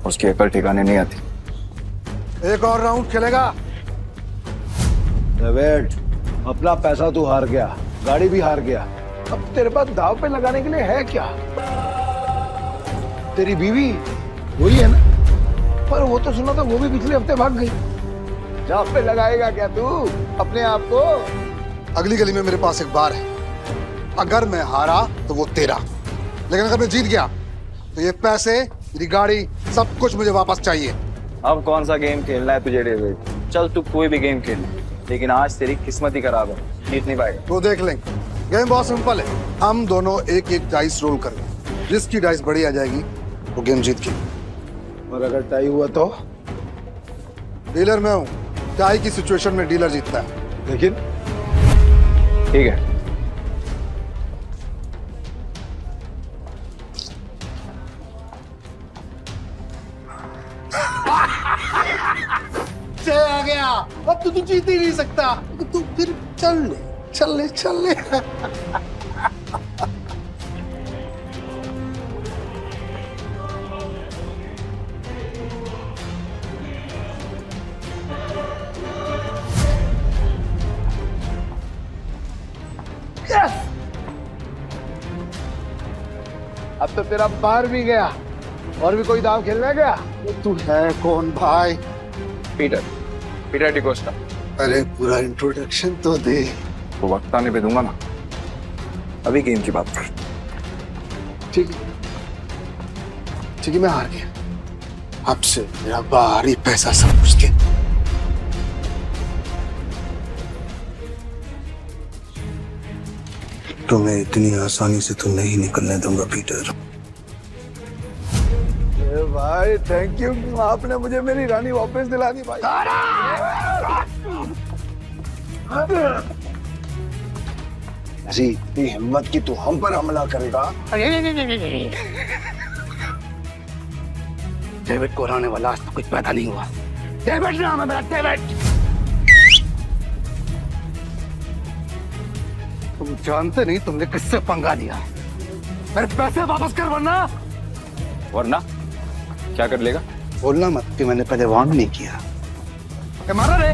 उसकी अकल ठिकाने नहीं आती। एक और राउंड खेलेगा? डेविड, अपना पैसा तू हार गया, गाड़ी भी हार गया। अब तेरे पास दाव पे लगाने के लिए है क्या? तेरी बीवी वही है ना? पर वो तो सुना था वो भी पिछले हफ्ते भाग गई। दाव पे लगाएगा क्या तू अपने आप को? अगली गली में मेरे पास एक बार है। अगर मैं हारा तो वो तेरा, लेकिन अगर मैं जीत गया तो ये पैसे, मेरी गाड़ी, सब कुछ मुझे वापस चाहिए। अब कौन सा गेम खेलना है तुझे डेविड? चल तू कोई भी गेम खेल, लेकिन आज तेरी किस्मत ही खराब है, जीत नहीं पाएगा। तो देख लेंगे। गेम बहुत सिंपल है। हम दोनों एक एक डाइस रोल करेंगे, जिसकी डाइस बड़ी आ जाएगी वो गेम जीत गई। और अगर टाई हुआ तो? डीलर मैं हूँ, टाई की सिचुएशन में डीलर जीतता है। लेकिन ठीक है। आ गया, अब तो तू जीत ही नहीं सकता। तू फिर चल ले, चल ले, चल ले। अब तो तेरा बाहर भी गया। और भी कोई दाव खेलना है क्या? तू है कौन भाई? पीटर डिकोस्टा। अरे पूरा इंट्रोडक्शन तो दे। वो वक्त आने पे दूंगा ना, अभी गेम की बात कर। ठीक है, मैं हार गया। अब से मेरा बाहरी पैसा सब कुछ के। तो मैं इतनी आसानी से तो नहीं निकलने दूंगा पीटर। भाई थैंक यू, आपने मुझे मेरी रानी वापस दिला दी भाई। ऐसी इतनी हिम्मत की तू हम पर हमला करेगा? डेविड को हराने वाला आज तो कुछ पैदा नहीं हुआ। डेविड नाम है मेरा, डेविड। तुम जानते नहीं तुमने किससे पंगा लिया। मेरे पैसे वापस कर, वरना क्या कर लेगा? बोलना मत कि मैंने पहले वार्न नहीं किया। मारा रे।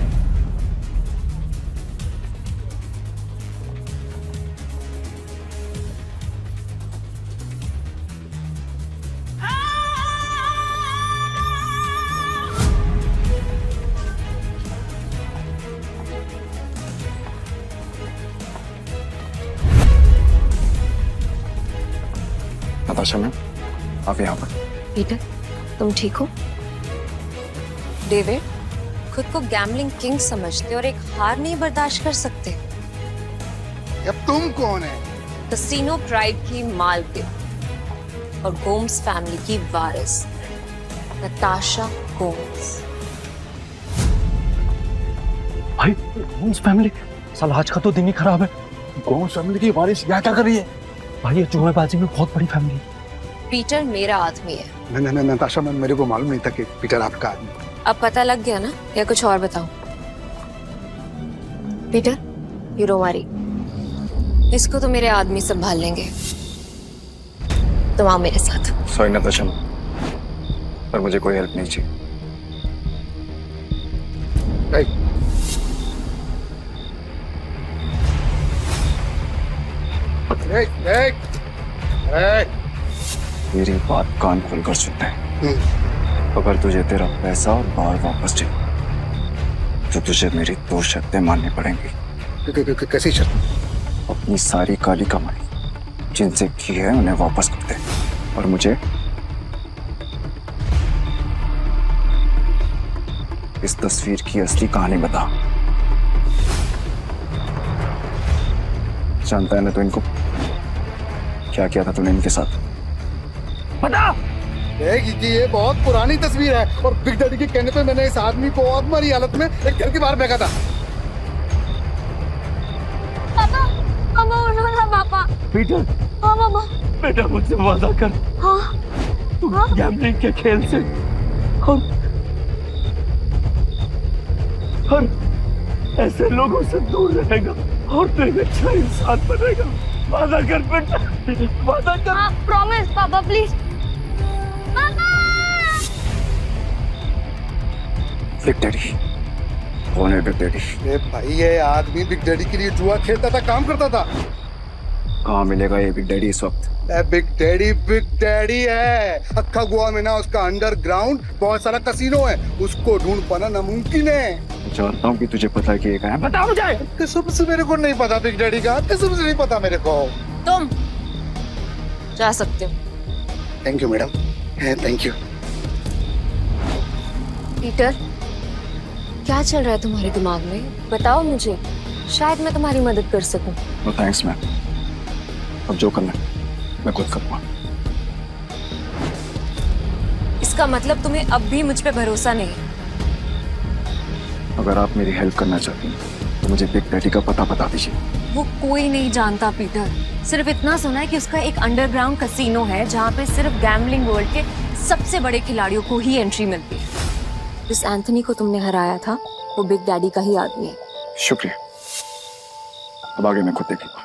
नताशा मैम, आप यहाँ पर। पीटर, तुम ठीक हो? डेविड, खुद को गैम्बलिंग किंग समझते और एक हार नहीं बर्दाश्त कर सकते। अब तुम कौन है? कसिनो प्राइड की मालकिन और गोम्स फैमिली की वारिस। नताशा गोम्स। भाई गोम्स फैमिली, साल आज का तो दिन ही खराब है। गोम्स फैमिली की बारिश यहाँ क्या कर रही है? भाई ये जुएबाजी में बहुत बड़ी फैमिली है। पीटर मेरा आदमी है। नहीं नताशा मैम, मेरे को मालूम नहीं था कि पीटर आपका आदमी। अब पता लग गया ना, या कुछ और बताऊं? पीटर, यू डोंट वरी, इसको तो मेरे आदमी संभाल लेंगे। तुम आओ मेरे साथ। सॉरी नताशा, पर मुझे कोई हेल्प नहीं चाहिए। मेरी बात कान खोलकर सुनते हैं। अगर तुझे तेरा पैसा और बार वापस चाहिए तो तुझे मेरी 2 शर्तें माननी पड़ेंगी। कैसी शर्त? अपनी सारी काली कमाई जिनसे की है उन्हें वापस कर दे, और मुझे इस तस्वीर की असली कहानी बता। जानता है ना तो इनको क्या किया था तूने इनके साथ? बता। ये बहुत पुरानी तस्वीर है और बिग डैडी के कहने पे मैंने इस आदमी को अधमरी हालत में एक घर के बाहर फेंका था। पापा, पापा उठो ना पापा। पीटर, हाँ पापा। बेटा मुझसे वादा कर, हाँ तू गैम्बलिंग के खेल से और ऐसे लोगों से दूर रहेगा और तू एक अच्छा इंसान बनेगा। वादा कर बेटा, वादा कर। हाँ, प्रॉमिस पापा, प्लीज। बिग डैडी कौन है? Big daddy? ए भाई, ये आदमी बिग डैडी के लिए जुआ खेलता था, काम करता था। कहाँ मिलेगा ये बिग डैडी इस वक्त? बिग डैडी है। अक्खा गोवा में ना उसका अंडरग्राउंड बहुत सारा कसीनो है, उसको ढूंढ पाना नामुमकिन है। जानता हूँ कि तुझे पता है कि ये कहाँ है। बता मुझे। कसम से मेरे को नहीं पता बिग डैडी का, कसम से नहीं पता मेरे को। तुम जा सकते हो। Thank you madam, thank you. Peter, क्या चल रहा है तुम्हारे दिमाग में? बताओ मुझे, शायद मैं तुम्हारी मदद कर सकूं। नो थैंक्स मैम, अब जो करना है मैं खुद करूँगा। इसका मतलब तुम्हें अब भी मुझ पे भरोसा नहीं है? अगर आप मेरी हेल्प करना चाहती हैं तो मुझे बिग डैडी का पता बता दीजिए। वो कोई नहीं जानता पीटर, सिर्फ इतना सुना है कि उसका एक अंडरग्राउंड कसीनो है जहाँ पे सिर्फ गैम्बलिंग वर्ल्ड के सबसे बड़े खिलाड़ियों को ही एंट्री मिलती है। जिस एंथनी को तुमने हराया था वो बिग डैडी का ही आदमी है। शुक्रिया, अब आगे मैं खुद देखूंगा।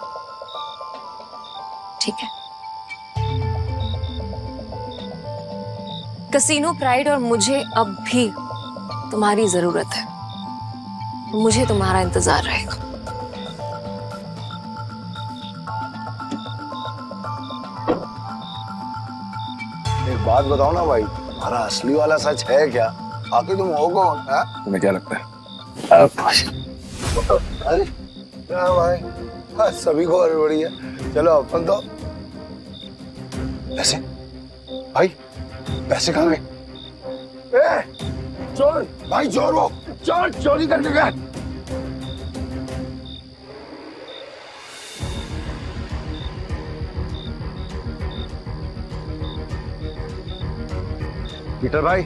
ठीक है। कसीनो प्राइड और मुझे अब भी तुम्हारी जरूरत है। मुझे तुम्हारा इंतजार रहेगा। एक बात बताओ ना भाई, हमारा असली वाला सच है क्या? आखिर तुम हो कौन? तुम्हें क्या लगता है? अरे क्या भाई, सभी को हड़बड़ी है। चलो अपन तो पैसे, भाई पैसे कहाँ गए? चोर भाई, चोर वो चोर चोरी करके गए। पीटर भाई,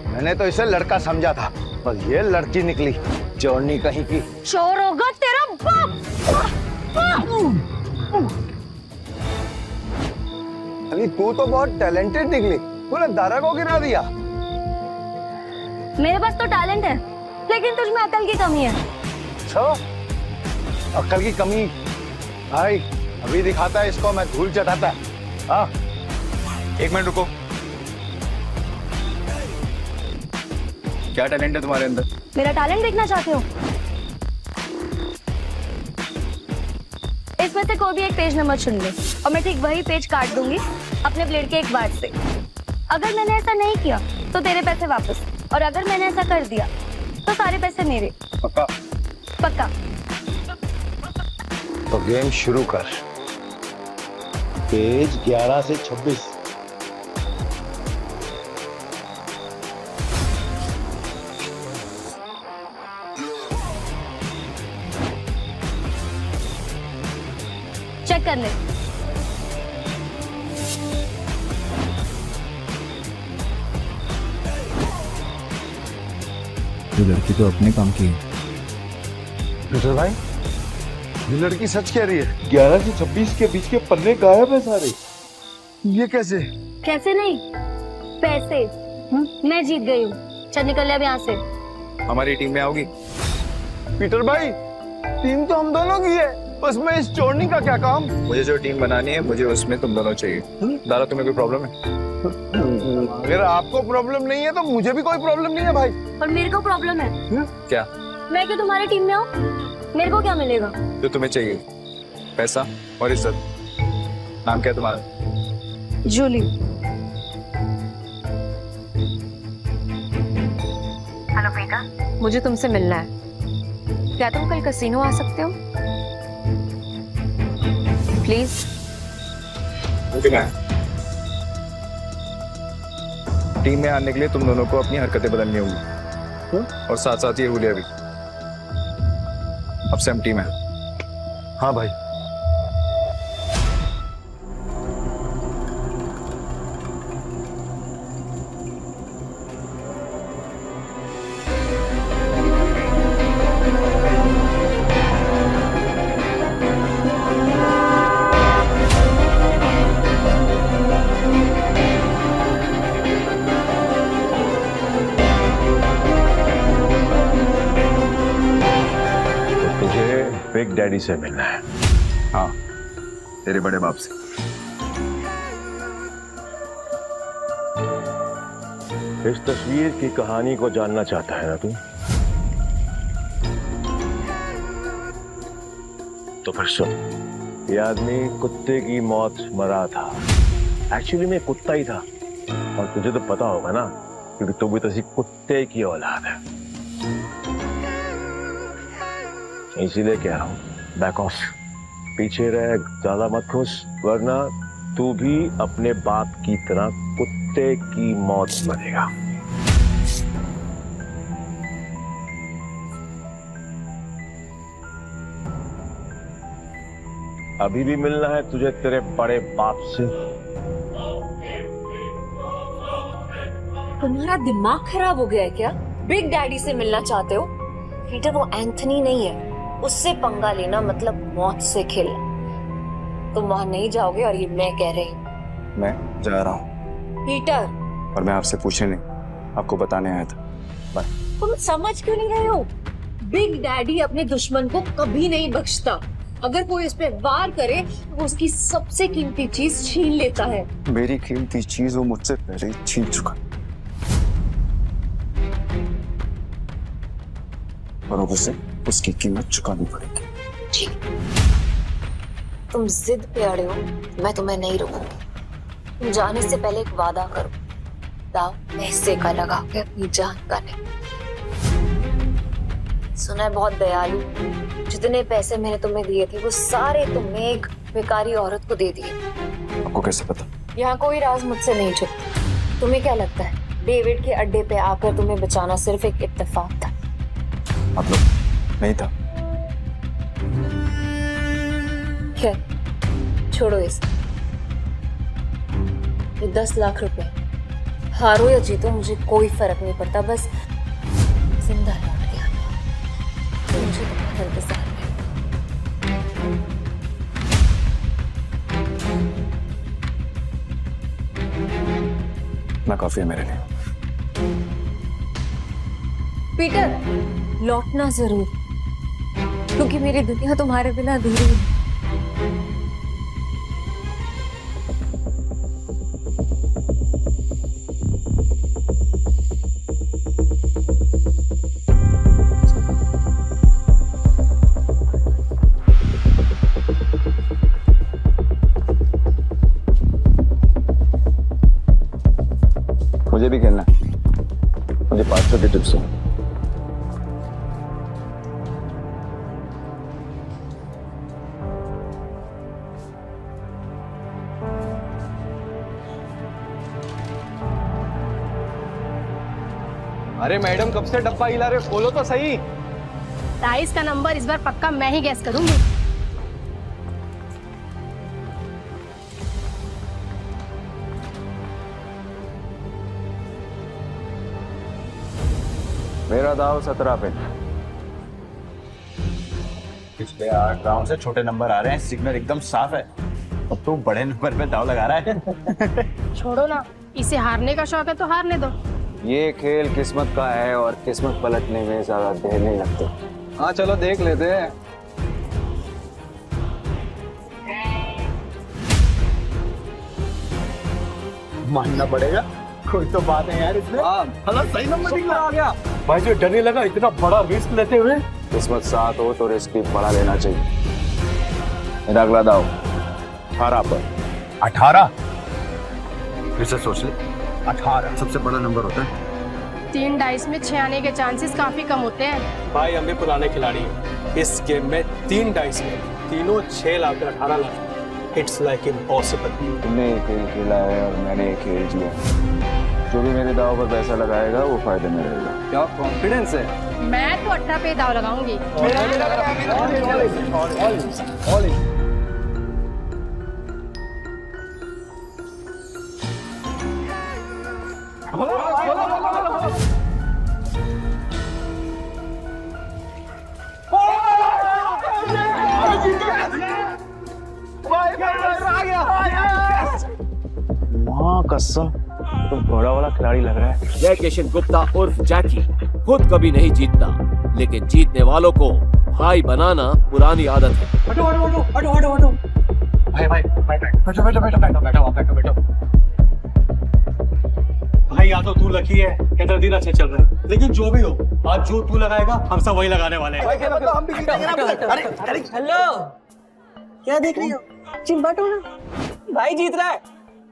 मैंने तो इसे लड़का समझा था, पर ये लड़की निकली चोरनी कहीं की। चोर होगा तेरा बाप। अली तू तो बहुत टैलेंटेड निकली, तूने दारा को गिरा दिया। मेरे पास तो टैलेंट है, लेकिन तुझ में अकल की कमी है। अच्छा, अकल की कमी? भाई अभी दिखाता है इसको, मैं धूल चटाता है। हाँ, 1 मिनट रुको। क्या टैलेंट है तुम्हारे अंदर? मेरा टैलेंट देखना चाहते हो? इसमें से कोई भी एक पेज नंबर चुन ले और मैं ठीक वही पेज काट दूंगी अपने ब्लेड के एक वार से। अगर मैंने ऐसा नहीं किया तो तेरे पैसे वापस, और अगर मैंने ऐसा कर दिया तो सारे पैसे मेरे। पक्का? पक्का। तो गेम शुरू कर। पेज 11 से 26। चेक कर ले। ये लड़की तो अपने काम की है। पीटर भाई, ये लड़की सच कह रही है। 11 से 26 के बीच के पन्ने गायब है सारे। ये कैसे? कैसे नहीं, पैसे मैं जीत गई हूँ। चल निकल अब यहाँ से। हमारी टीम में आओगी? पीटर भाई, टीम तो हम दोनों की है, बस मैं इस चोरनी का क्या काम? मुझे जो टीम बनानी है, मुझे उसमें तुम दोनों चाहिए। दारा, तुम्हें कोई प्रॉब्लम है? अगर आपको प्रॉब्लम नहीं है तो मुझे भी कोई प्रॉब्लम नहीं है भाई। और मेरे को प्रॉब्लम है। क्या? मैं क्यों तुम्हारी टीम में हूँ? मेरे को क्या मिलेगा? जो तुम्हें चाहिए, पैसा और इज्जत। नाम क्या है तुम्हारा? जूली। हेलो बेटा, मुझे तुमसे मिलना है। क्या तुम कल कैसीनो आ सकते हो? प्लीज। टीम में आने के लिए तुम दोनों को अपनी हरकतें बदलनी होगी, और साथ साथ ये हुलिया भी। अब से हम टीम है। हाँ भाई। बिग डैडी से मिलना है। हाँ, तेरे बड़े बाप से। इस तस्वीर की कहानी को जानना चाहता है ना तू? तो फिर सुन, ये आदमी कुत्ते की मौत मरा था। एक्चुअली मैं कुत्ता ही था, और तुझे तो पता होगा ना, क्योंकि तू भी तो कुत्ते की औलाद है। इसीलिए कह रहा हूँ, बैक ऑफ, पीछे रह, ज्यादा मत खुश, वरना तू भी अपने बाप की तरह कुत्ते की मौत मरेगा। अभी भी मिलना है तुझे तेरे बड़े बाप से? तुम्हारा दिमाग खराब हो गया है क्या? बिग डैडी से मिलना चाहते हो? पीटर, वो एंथनी नहीं है, उससे पंगा लेना मतलब मौत से खेलना। तुम वहां नहीं जाओगे, और ये मैं कह रही हूँ। मैं जा रहा हूँ। पीटर, और मैं आपसे पूछने नहीं, आपको बताने आया था। बाय। तुम समझ क्यों नहीं रहे हो? बिग डैडी अपने दुश्मन को कभी नहीं बख्शता। अगर कोई इस पे वार करे तो उसकी सबसे कीमती चीज छीन लेता है। मेरी कीमती चीज वो मुझसे पहले ही छीन चुका, और अब उसे उसकी कीमत चुकानी पड़ेगी। ठीक, तुम जिद पे अड़े हो, मैं तुम्हें नहीं रोकूंगी। तुम जाने से पहले एक वादा करो, दाव पैसे का लगा के अपनी जान का नहीं। सुना है बहुत दयालु, जितने पैसे मैंने तुम्हें दिए थे वो सारे तुमने एक बेकारी औरत को दे दिए। आपको कैसे पता? यहाँ कोई राज मुझसे नहीं छुपता। तुम्हें क्या लगता है डेविड के अड्डे पे आकर तुम्हें बचाना सिर्फ एक इत्तेफाक था? मतलब नहीं था। खैर छोड़ो इसे। ये 10 लाख रुपए, हारो या जीतो मुझे कोई फर्क नहीं पड़ता, बस जिंदा लौट के आना। मुझे तुम्हारा इंतजार है। ना काफी है मेरे लिए। पीटर, लौटना जरूर, क्योंकि मेरी दुनिया तुम्हारे बिना अधूरी है। मुझे भी खेलना है। मुझे 500 की टिप्स है। अरे मैडम, कब से डब्बा हिला रहे हो? खोलो तो सही। 23 का नंबर इस बार पक्का मैं ही गैस करूंगी। मेरा दाव 17 पे। पिछले 8 राउंड से छोटे नंबर आ रहे हैं, सिग्नल एकदम साफ है। अब तो बड़े नंबर पे दाव लगा रहा है। छोड़ो ना, इसे हारने का शौक है तो हारने दो। ये खेल किस्मत का है और किस्मत पलटने में ज्यादा देर नहीं लगती। हाँ चलो देख लेते हैं। मानना पड़ेगा, कोई तो बात है यार इसमें। हाँ सही नंबर निकला आ गया। भाई जो डर नहीं लगा इतना बड़ा रिस्क लेते हुए। किस्मत साथ हो तो रिस्क भी बड़ा लेना चाहिए। मेरा अगला दाव 18 पर। 18 फिर से सोच ले, 18 सबसे बड़ा नंबर होता है। 3 डाइस में 6 आने के चांसेस काफी कम होते हैं। भाई हम भी पुराने खिलाड़ी हैं। इस गेम में 3 डाइस में तीनों 6 लाकर 18 लाख। It's like impossible. तुमने एक खेल खेला है और मैंने एक खेल जिया। जो भी मेरे दाव पर पैसा लगाएगा वो फायदे में रहेगा। क्या कॉन्फिडेंस है? मैं तो 18 पे दाव लगाऊंगी। माँ कसम, तुम बड़ा वाला खिलाड़ी लग रहा है। जय किशन गुप्ता उर्फ जैकी खुद कभी नहीं जीतता, लेकिन जीतने वालों को भाई बनाना पुरानी आदत है। हटो हटो हटो हटो हटो हटो। भाई भाई बैठो बैठो बैठो बैठो बैठो बैठो बैठो। भाई या तो तू लकी है या तेरा दिन अच्छे चल रहे हैं, लेकिन जो भी हो आज जो तू लगाएगा हम सब वही लगाने वाले हैं। हेलो, क्या देख रही हो? चिंबाटो ना, भाई जीत रहा है।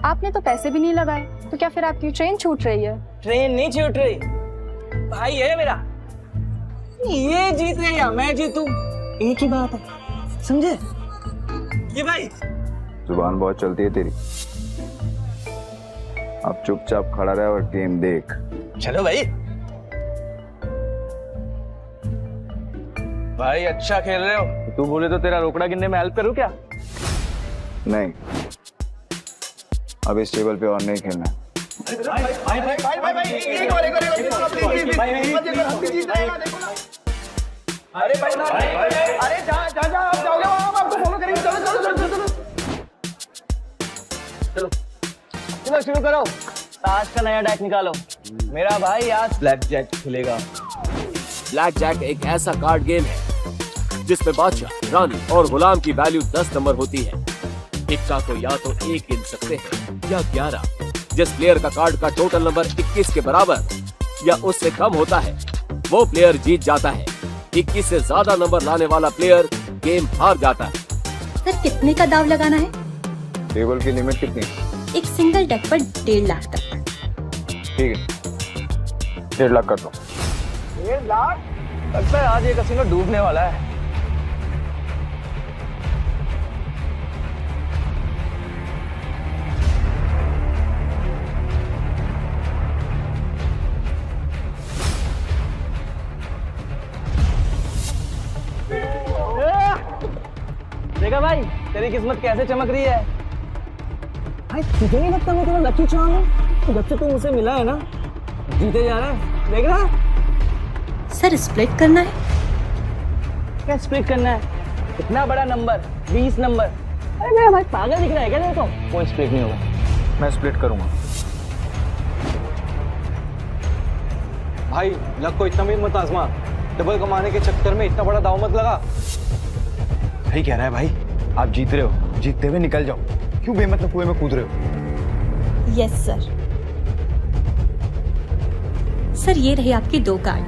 आपने तो पैसे भी नहीं लगाए, तो क्या फिर आपकी ट्रेन छूट रही है? ट्रेन नहीं छूट रही, भाई है मेरा। ये जीत रहे या मैं जीतूं, एक ही बात है, समझे? ये भाई जुबान बहुत चलती है तेरी। अब चुपचाप खड़ा रहे और गेम देख। चलो भाई। भाई अच्छा खेल रहे हो। तू बोले तो तेरा रोकड़ा गिनने में हेल्प करूं क्या? नहीं, अब इस टेबल पे और नहीं खेलना। चलो शुरू करो, आज का नया डेक निकालो। मेरा भाई आज ब्लैक जैक खेलेगा। ब्लैक जैक एक ऐसा कार्ड गेम है जिसमें बादशाह, रानी और गुलाम की वैल्यू 10 नंबर होती है। इक्का को या तो 1 गिन सकते हैं या 11। जिस प्लेयर का कार्ड का टोटल नंबर 21 के बराबर या उससे कम होता है वो प्लेयर जीत जाता है। 21 से ज्यादा नंबर लाने वाला प्लेयर गेम हार जाता है। सर कितने का दाव लगाना है? टेबल की लिमिट कितनी है? एक सिंगल डेक पर 1.5 लाख तक। ठीक है, 1.5 लाख कर दो। 1.5 लाख? लगता है आज ये कसिनो डूबने वाला है। देखा भाई, तेरी किस्मत कैसे चमक रही है। भाई तुझे नहीं लगता मैं तेरा लकी चार्म हूँ? जब से तू मुझसे मिला है ना, जीते जा रहा है, देख रहा है? सर स्प्लिट करना है? क्या स्प्लिट करना है? इतना बड़ा नंबर, 20 नंबर। अरे मेरा भाई पागल दिख रहा है क्या तेरे को? कोई स्प्लिट नहीं होगा। मैं स्प्लिट करूंगा। भाई लक को इतना भी मत आजमा। डबल कमाने के चक्कर में इतना बड़ा दाव मत लगा। सही कह रहा है भाई, आप जीत रहे हो, जीतते हुए निकल जाओ। क्यों बेमतलब कुएं में कूद रहे हो? Yes sir. सर ये रहे आपके 2 कार्ड।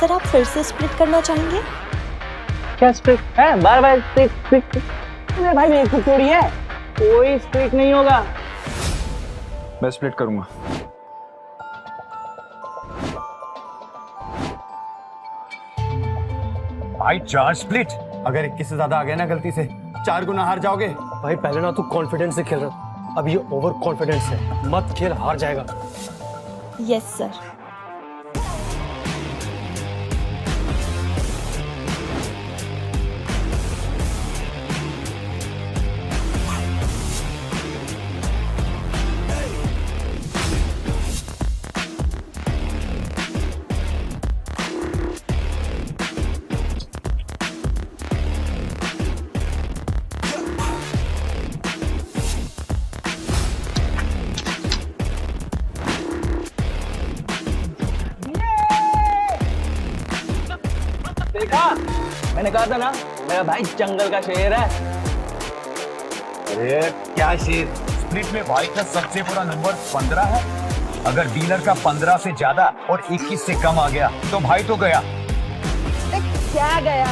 सर आप फिर से स्प्लिट करना चाहेंगे? क्या स्प्लिट है? बार बार स्प्लिट। अरे भाई मेरी तो थोड़ी है, कोई स्प्लिट नहीं होगा। मैं स्प्लिट करूंगा। भाई 4 स्प्लिट। अगर 21 से ज्यादा आ गया ना गलती से, 4 गुना हार जाओगे। भाई पहले ना तू कॉन्फिडेंस से खेल रहा, अब ये ओवर कॉन्फिडेंस है। मत खेल, हार जाएगा। Yes sir. देखा, मैंने कहा था ना मेरा भाई जंगल का शेर है। अरे क्या शेर, स्प्लिट में भाई का सबसे बुरा नंबर 15 है। अगर डीलर का 15 से ज्यादा और 21 से कम आ गया तो भाई तो गया। क्या गया?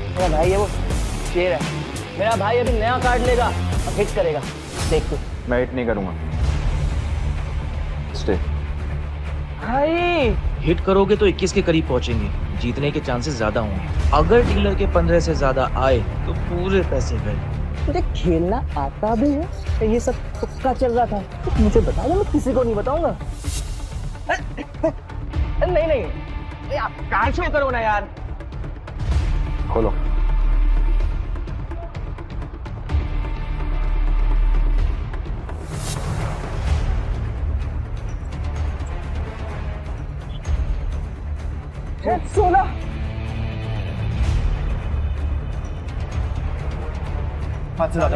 मेरा भाई है वो शेर है। मेरा भाई अभी नया कार्ड लेगा और हिट करेगा, देख तू। मैं हिट नहीं करूंगा। स्टे। भाई हिट करोगे तो 21 के करीब पहुंचेंगे, जीतने के चांसेस ज्यादा होंगे। अगर डीलर के 15 से ज्यादा आए तो पूरे पैसे गए। तुझे खेलना आता भी है? ये सब तुक्का चल रहा था, तो मुझे बता दो, मैं किसी को नहीं बताऊंगा। नहीं नहीं, आप कार्ड शो करो ना यार। खोलो। सोना पाँच हजार।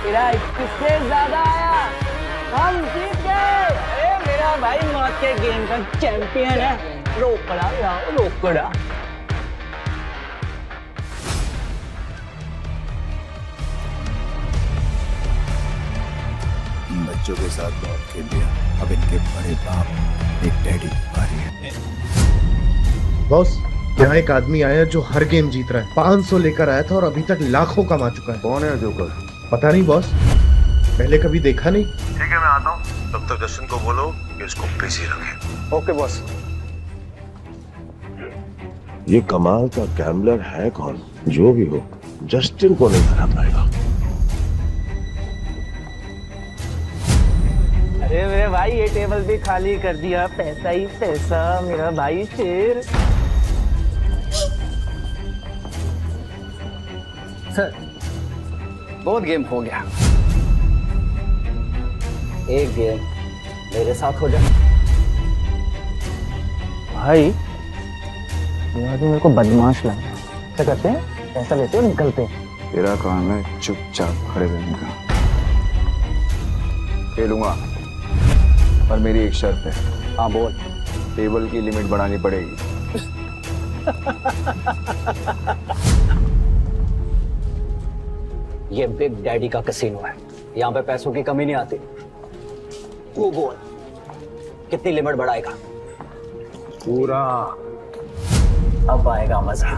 मेरा 21 से ज्यादा आया, हम जीत गए। अरे मेरा भाई मौत के गेम का चैंपियन है। रोकड़ा लाओ, रोकड़ा। बच्चों के साथ बहुत खेल लिया, अब इनके बड़े बाप एक डैडी की बारी है। बॉस, यहाँ एक आदमी आया जो हर गेम जीत रहा है। 500 लेकर आया था और अभी तक लाखों कमा चुका है। कौन है जोकर? पता नहीं बॉस, पहले कभी देखा नहीं। ठीक है, मैं आता हूँ। तब तक जस्टिन को बोलो कि इसको बिजी रखे। Okay boss. ये कमाल का गैम्बलर है कौन? जो भी हो, जस्टिन को नहीं हरा पाएगा। अरे मेरे भाई ये टेबल भी खाली कर दिया, पैसा ही पैसा। मेरा भाई शेर। सर, बहुत गेम हो गया, एक गेम मेरे साथ हो जाए। भाई ये आदमी मेरे को बदमाश लगा। क्या करते हैं, पैसा लेते हो, निकलते हैं। तेरा काम है चुपचाप खड़े रहने का। खेलूंगा, पर मेरी एक शर्त है। हाँ बोल। टेबल की लिमिट बढ़ानी पड़ेगी। ये बिग डैडी का कैसीनो है, यहाँ पे पैसों की कमी नहीं आती। तू बोल, कितनी लिमिट बढ़ाएगा? पूरा। अब आएगा मजा।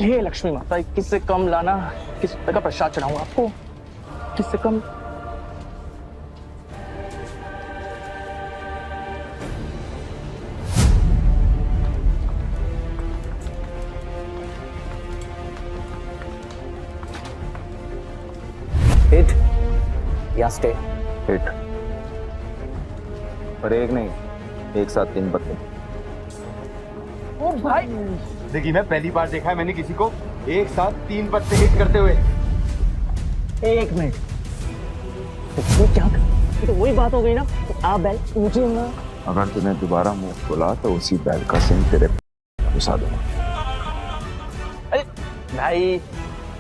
ये लक्ष्मी माता, 21 से कम लाना, किस रुपए का प्रसाद चढ़ाऊंगा आपको? किससे कम? हिट या स्टे? हिट। पर एक नहीं, एक साथ 3 पत्ते। ओ भाई, देखिए, मैं पहली बार देखा है मैंने किसी को एक साथ 3 पत्ते हिट करते हुए। एक मिनट, तो क्या कर? तो वही बात हो गई ना, तो आप बैल ऊंचे ना। अगर तूने दोबारा मुंह खोला तो उसी बैल का सिंह तेरे घुसा दूंगा। अरे भाई,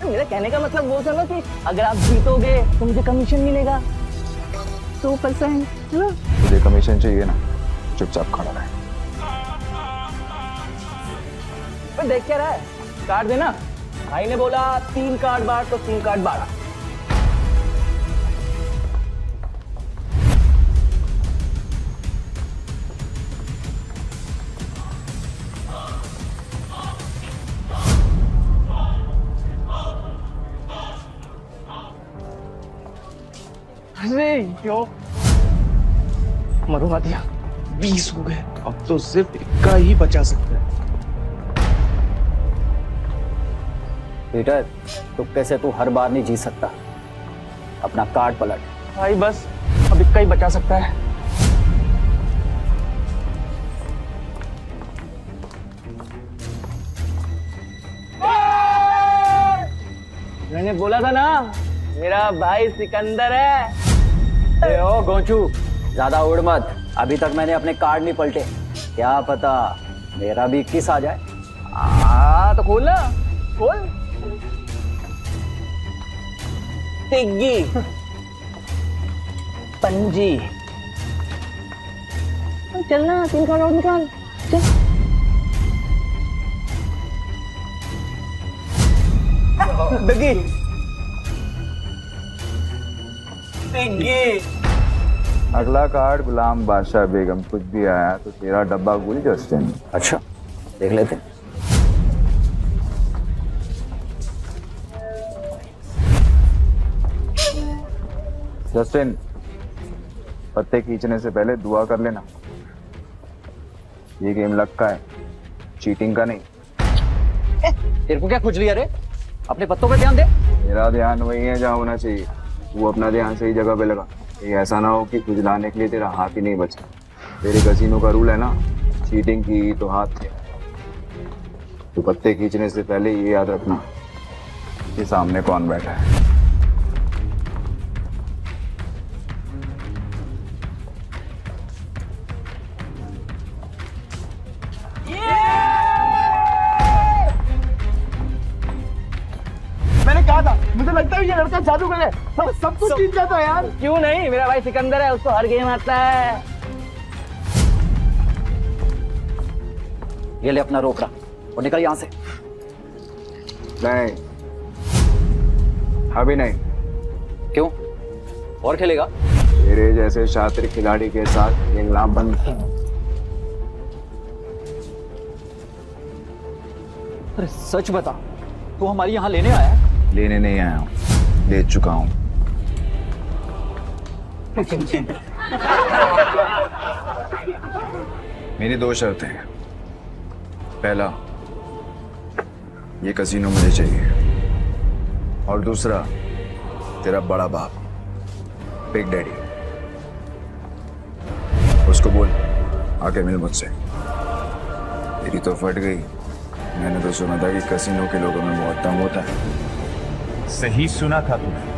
मेरा कहने का मतलब वो था ना कि अगर आप जीतोगे तो मुझे कमीशन मिलेगा 2%, है ना? तुझे कमीशन चाहिए ना, चुपचाप खड़ा रहे। देख क्या रहा है, कार्ड देना। भाई ने बोला 3 कार्ड बार, तो 3 कार्ड बारा। अरे यो, मरुआ दिया। 20 हो गए, अब तो सिर्फ 1 ही बचा सकता है। पीटर, तुक्के से तू हर बार नहीं जीत सकता। अपना कार्ड पलट। भाई बस अब 1 ही बचा सकता है। मैंने बोला था ना मेरा भाई सिकंदर है। ए ओ गोंचू, ज्यादा उड़ मत। अभी तक मैंने अपने कार्ड नहीं पलटे, क्या पता मेरा भी 21 आ जाए। तो खोल ना, खोल। तिग्गी, पंजी, चलना 3 कार्ड और निकाल, चल। तिग्गी, तिग्गी। अगला कार्ड गुलाम बादशाह बेगम। कुछ भी आया तो तेरा डब्बा गुल जस्टिन। अच्छा, देख लेते। जस्टिन, पत्ते खींचने से पहले दुआ कर लेना। ये गेम लक का है, चीटिंग का नहीं। तेरे को क्या खुजली है रे? अपने पत्तों पे ध्यान दे। मेरा ध्यान वही है जहाँ होना चाहिए। वो अपना ध्यान सही जगह पे लगा। ये ऐसा ना हो कि खुजलाने के लिए तेरा हाथ ही नहीं बचा। तेरे कसीनो का रूल है ना, चीटिंग की तो हाथ थे। तो पत्ते खींचने से पहले ये याद रखना कि सामने कौन बैठा है। मैंने कहा था, मुझे लगता है ये लड़का जादूगर है। सब कुछ जीत जाता है यार। क्यों नहीं, मेरा भाई सिकंदर है, उसको हर गेम आता है। ये ले अपना रोकड़ा और निकल यहाँ से। नहीं, अभी नहीं। क्यों? और खेलेगा? तेरे जैसे शातिर खिलाड़ी के साथ खेलना बंद। अरे सच बता, तू हमारी यहाँ लेने आया है? लेने नहीं आया हूँ, ले चुका हूँ। मेरी 2 शर्तें हैं। पहला, ये कसीनो मुझे चाहिए, और दूसरा, तेरा बड़ा बाप बिग डैडी, उसको बोल आके मिल मुझसे। तेरी तो फट गई। मैंने तो सुना था कि कसीनो के लोगों में बहुत दम होता है। सही सुना था तूने।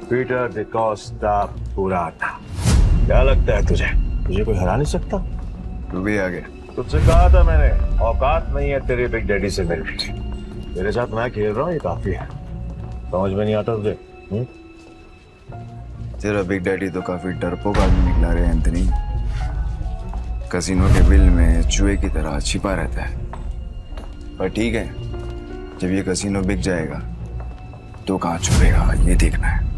पीटर डिकोस्टा पूरा था। क्या लगता है तुझे कोई हरा नहीं सकता? तू भी आ गया। तुझसे कहा था मैंने, औकात नहीं है तेरे बिग डैडी से मिलने। मेरे साथ मैं खेल रहा हूँ, ये काफी है। समझ में नहीं आता तुझे? तेरा बिग डैडी तो काफी डरपोक आदमी निकला रे एंथनी। कसीनो के बिल में चूहे की तरह छिपा रहता है। पर ठीक है, जब ये कसीनो बिक जाएगा तो कहाँ छुपेगा ये देखना है।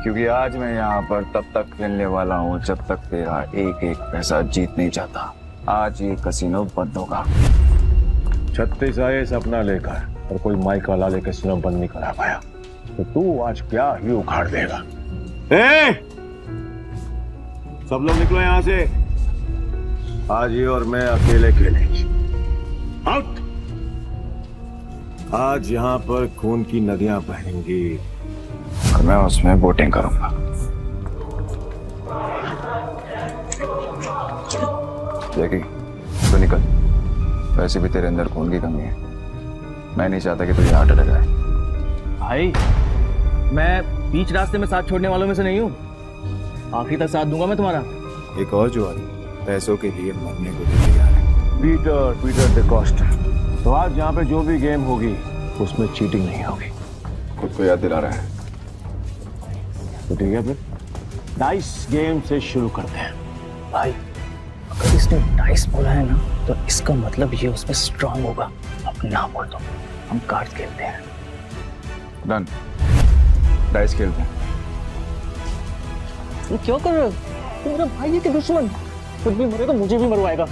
क्योंकि आज मैं यहाँ पर तब तक खेलने वाला हूँ जब तक तेरा एक एक पैसा जीत नहीं जाता। आज ये कसीनो बंद होगा। 36 आए सपना लेकर और कोई माइक वाला ले कसीनो बंद नहीं करा पाया, तो तू आज क्या ही उखाड़ देगा। सब लोग निकलो यहाँ से। आज ये और मैं अकेले खेलेंगे। आउट। आज यहाँ पर खून की नदियां बहेंगी और मैं उसमें बोटिंग करूंगा। जैकी, तो निकल। वैसे भी तेरे अंदर खून की कमी है। मैं नहीं चाहता कि तुझे हार्ट अटैक आए। भाई, मैं बीच रास्ते में साथ छोड़ने वालों में से नहीं हूँ। आखिरी तक साथ दूंगा मैं तुम्हारा। एक और जुआरी पैसों के लिए मरने को भी तैयार है। पीटर डिकोस्टा। तो आज यहाँ पे जो भी गेम होगी उसमें चीटिंग नहीं होगी। खुद को याद दिला रहा है। तो ठीक है, फिर डाइस गेम से शुरू करते हैं। भाई, अगर इसने डाइस बोला है ना, तो इसका मतलब ये उसमें स्ट्रांग होगा। अब ना बोल दो, हम कार्ड्स खेलते हैं। डन, डाइस खेलते हैं। ये क्यों कर रहे हो? तू मेरा भाई है कि दुश्मन? खुद भी मरे तो मुझे भी मरवाएगा।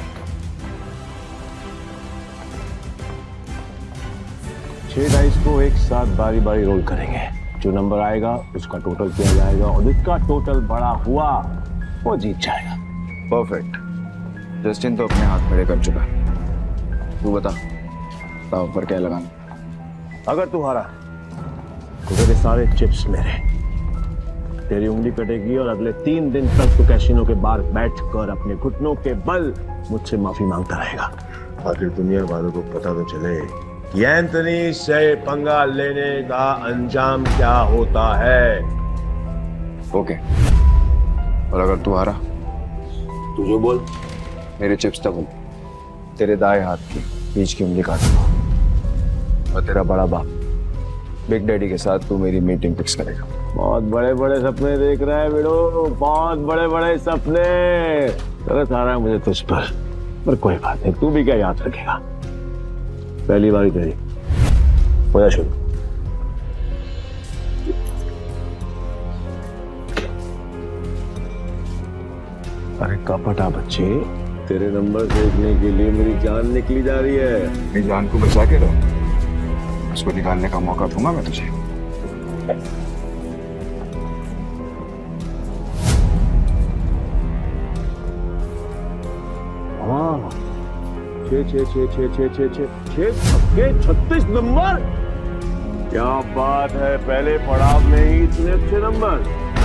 6 डाइस को एक साथ बारी बारी रोल करेंगे। जो नंबर आएगा उसका टोटल किया जाएगा और जिसका टोटल बड़ा हुआ वो जीत जाएगा। परफेक्ट। जस्टिन तो अपने हाथ खड़े कर चुका है। तू बता, दाव पर क्या लगाना? अगर तू हारा तो तेरे सारे चिप्स मेरे, तेरी उंगली कटेगी और अगले 3 दिन तक तू कैसीनो के बाहर बैठकर अपने घुटनों के बल मुझसे माफी मांगता रहेगा। आखिर दुनिया वालों को पता तो चले कि एंथनी से पंगा लेने का अंजाम क्या होता है। ओके, और अगर तू हारा तू जो बोल, मेरे चिप्स डबल, तेरे दाएं हाथ की बीच की उंगली काटूंगा और तेरा बड़ा बाप बिग डैडी के साथ तू मेरी मीटिंग फिक्स करेगा। बहुत बड़े बड़े सपने देख रहा है बेड़ो, बहुत बड़े बड़े सपने। तरस आ रहा है मुझे तुझ पर कोई बात नहीं, तू भी क्या याद रखेगा। पहली बारी तेरी, हो जा शुरू। अरे कपटा बच्चे, तेरे नंबर देखने के लिए मेरी जान निकली जा रही है। मेरी जान को बचा के रहो, उसको निकालने का मौका दूंगा मैं तुझे। हाँ, 36 नंबर, क्या बात है। पहले पड़ाव में ही इतने अच्छे number.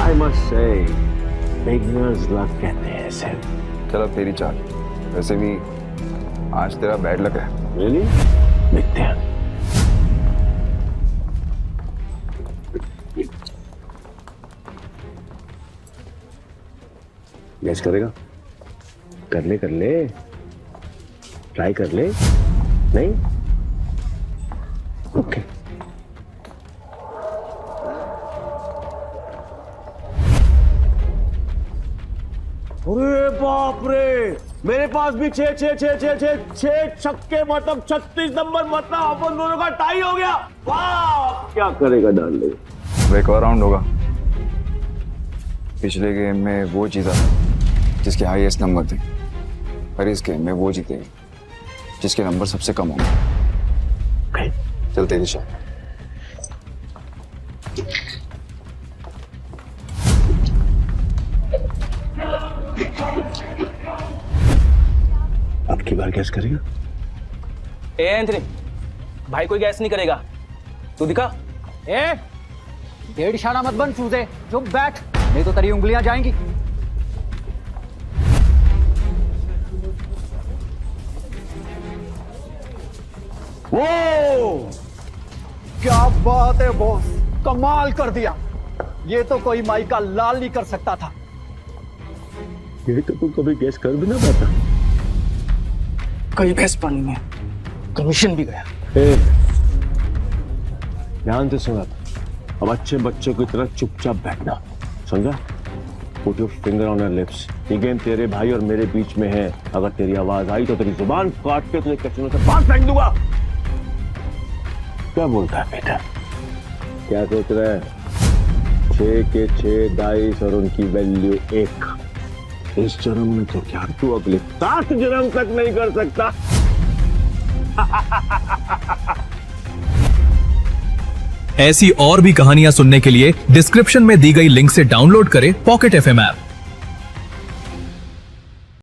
I must say beginners luck कहते हैं इसे। चलो तेरी चाल, वैसे भी आज तेरा बैड लक है। रियली? देखते हैं। गैस करेगा? कर ले, ट्राई कर ले। नहीं? ओके। अरे बाप रे, मेरे पास भी 6 छक्के, मतलब 36 नंबर, मतलब अपन दोनों का टाई हो गया। वाह, क्या करेगा डार्लिंग? एक और राउंड होगा। पिछले गेम में वो जीता जिसके हाईएस्ट नंबर थे, और इस गेम में वो जीतेगी जिसके नंबर सबसे कम होंगे। चल तेरी शॉट। अब की बार गैस करेगा? ए एंथनी, भाई कोई गैस नहीं करेगा, तू दिखा। ए, डेढ़ इशारा मत बन चूजे, चुप बैठ, नहीं तो तेरी उंगलियां जाएंगी। वो क्या बात है बॉस, कमाल कर दिया। ये तो कोई माई का लाल नहीं कर सकता था। ये तो तू कभी गैस कर भी ना पाता। कई भैंस पानी में, कमीशन भी गया। ध्यान से सुना, अब अच्छे बच्चों की तरह चुपचाप बैठना, समझा? Put your finger on your lips। ये गेम तेरे भाई और मेरे बीच में है। अगर तेरी आवाज आई तो तेरी जुबान काट के तुझे कैसीनो से बाहर फेंक दूंगा। क्या बोलता है बेटा? क्या सोच रहा है? 6 के 6 डाइस और उनकी वैल्यू 1। इस जन्म में तो क्या, तू अगले 7 जन्म तक नहीं कर सकता। ऐसी और भी कहानियां सुनने के लिए डिस्क्रिप्शन में दी गई लिंक से डाउनलोड करें पॉकेट FM ऐप।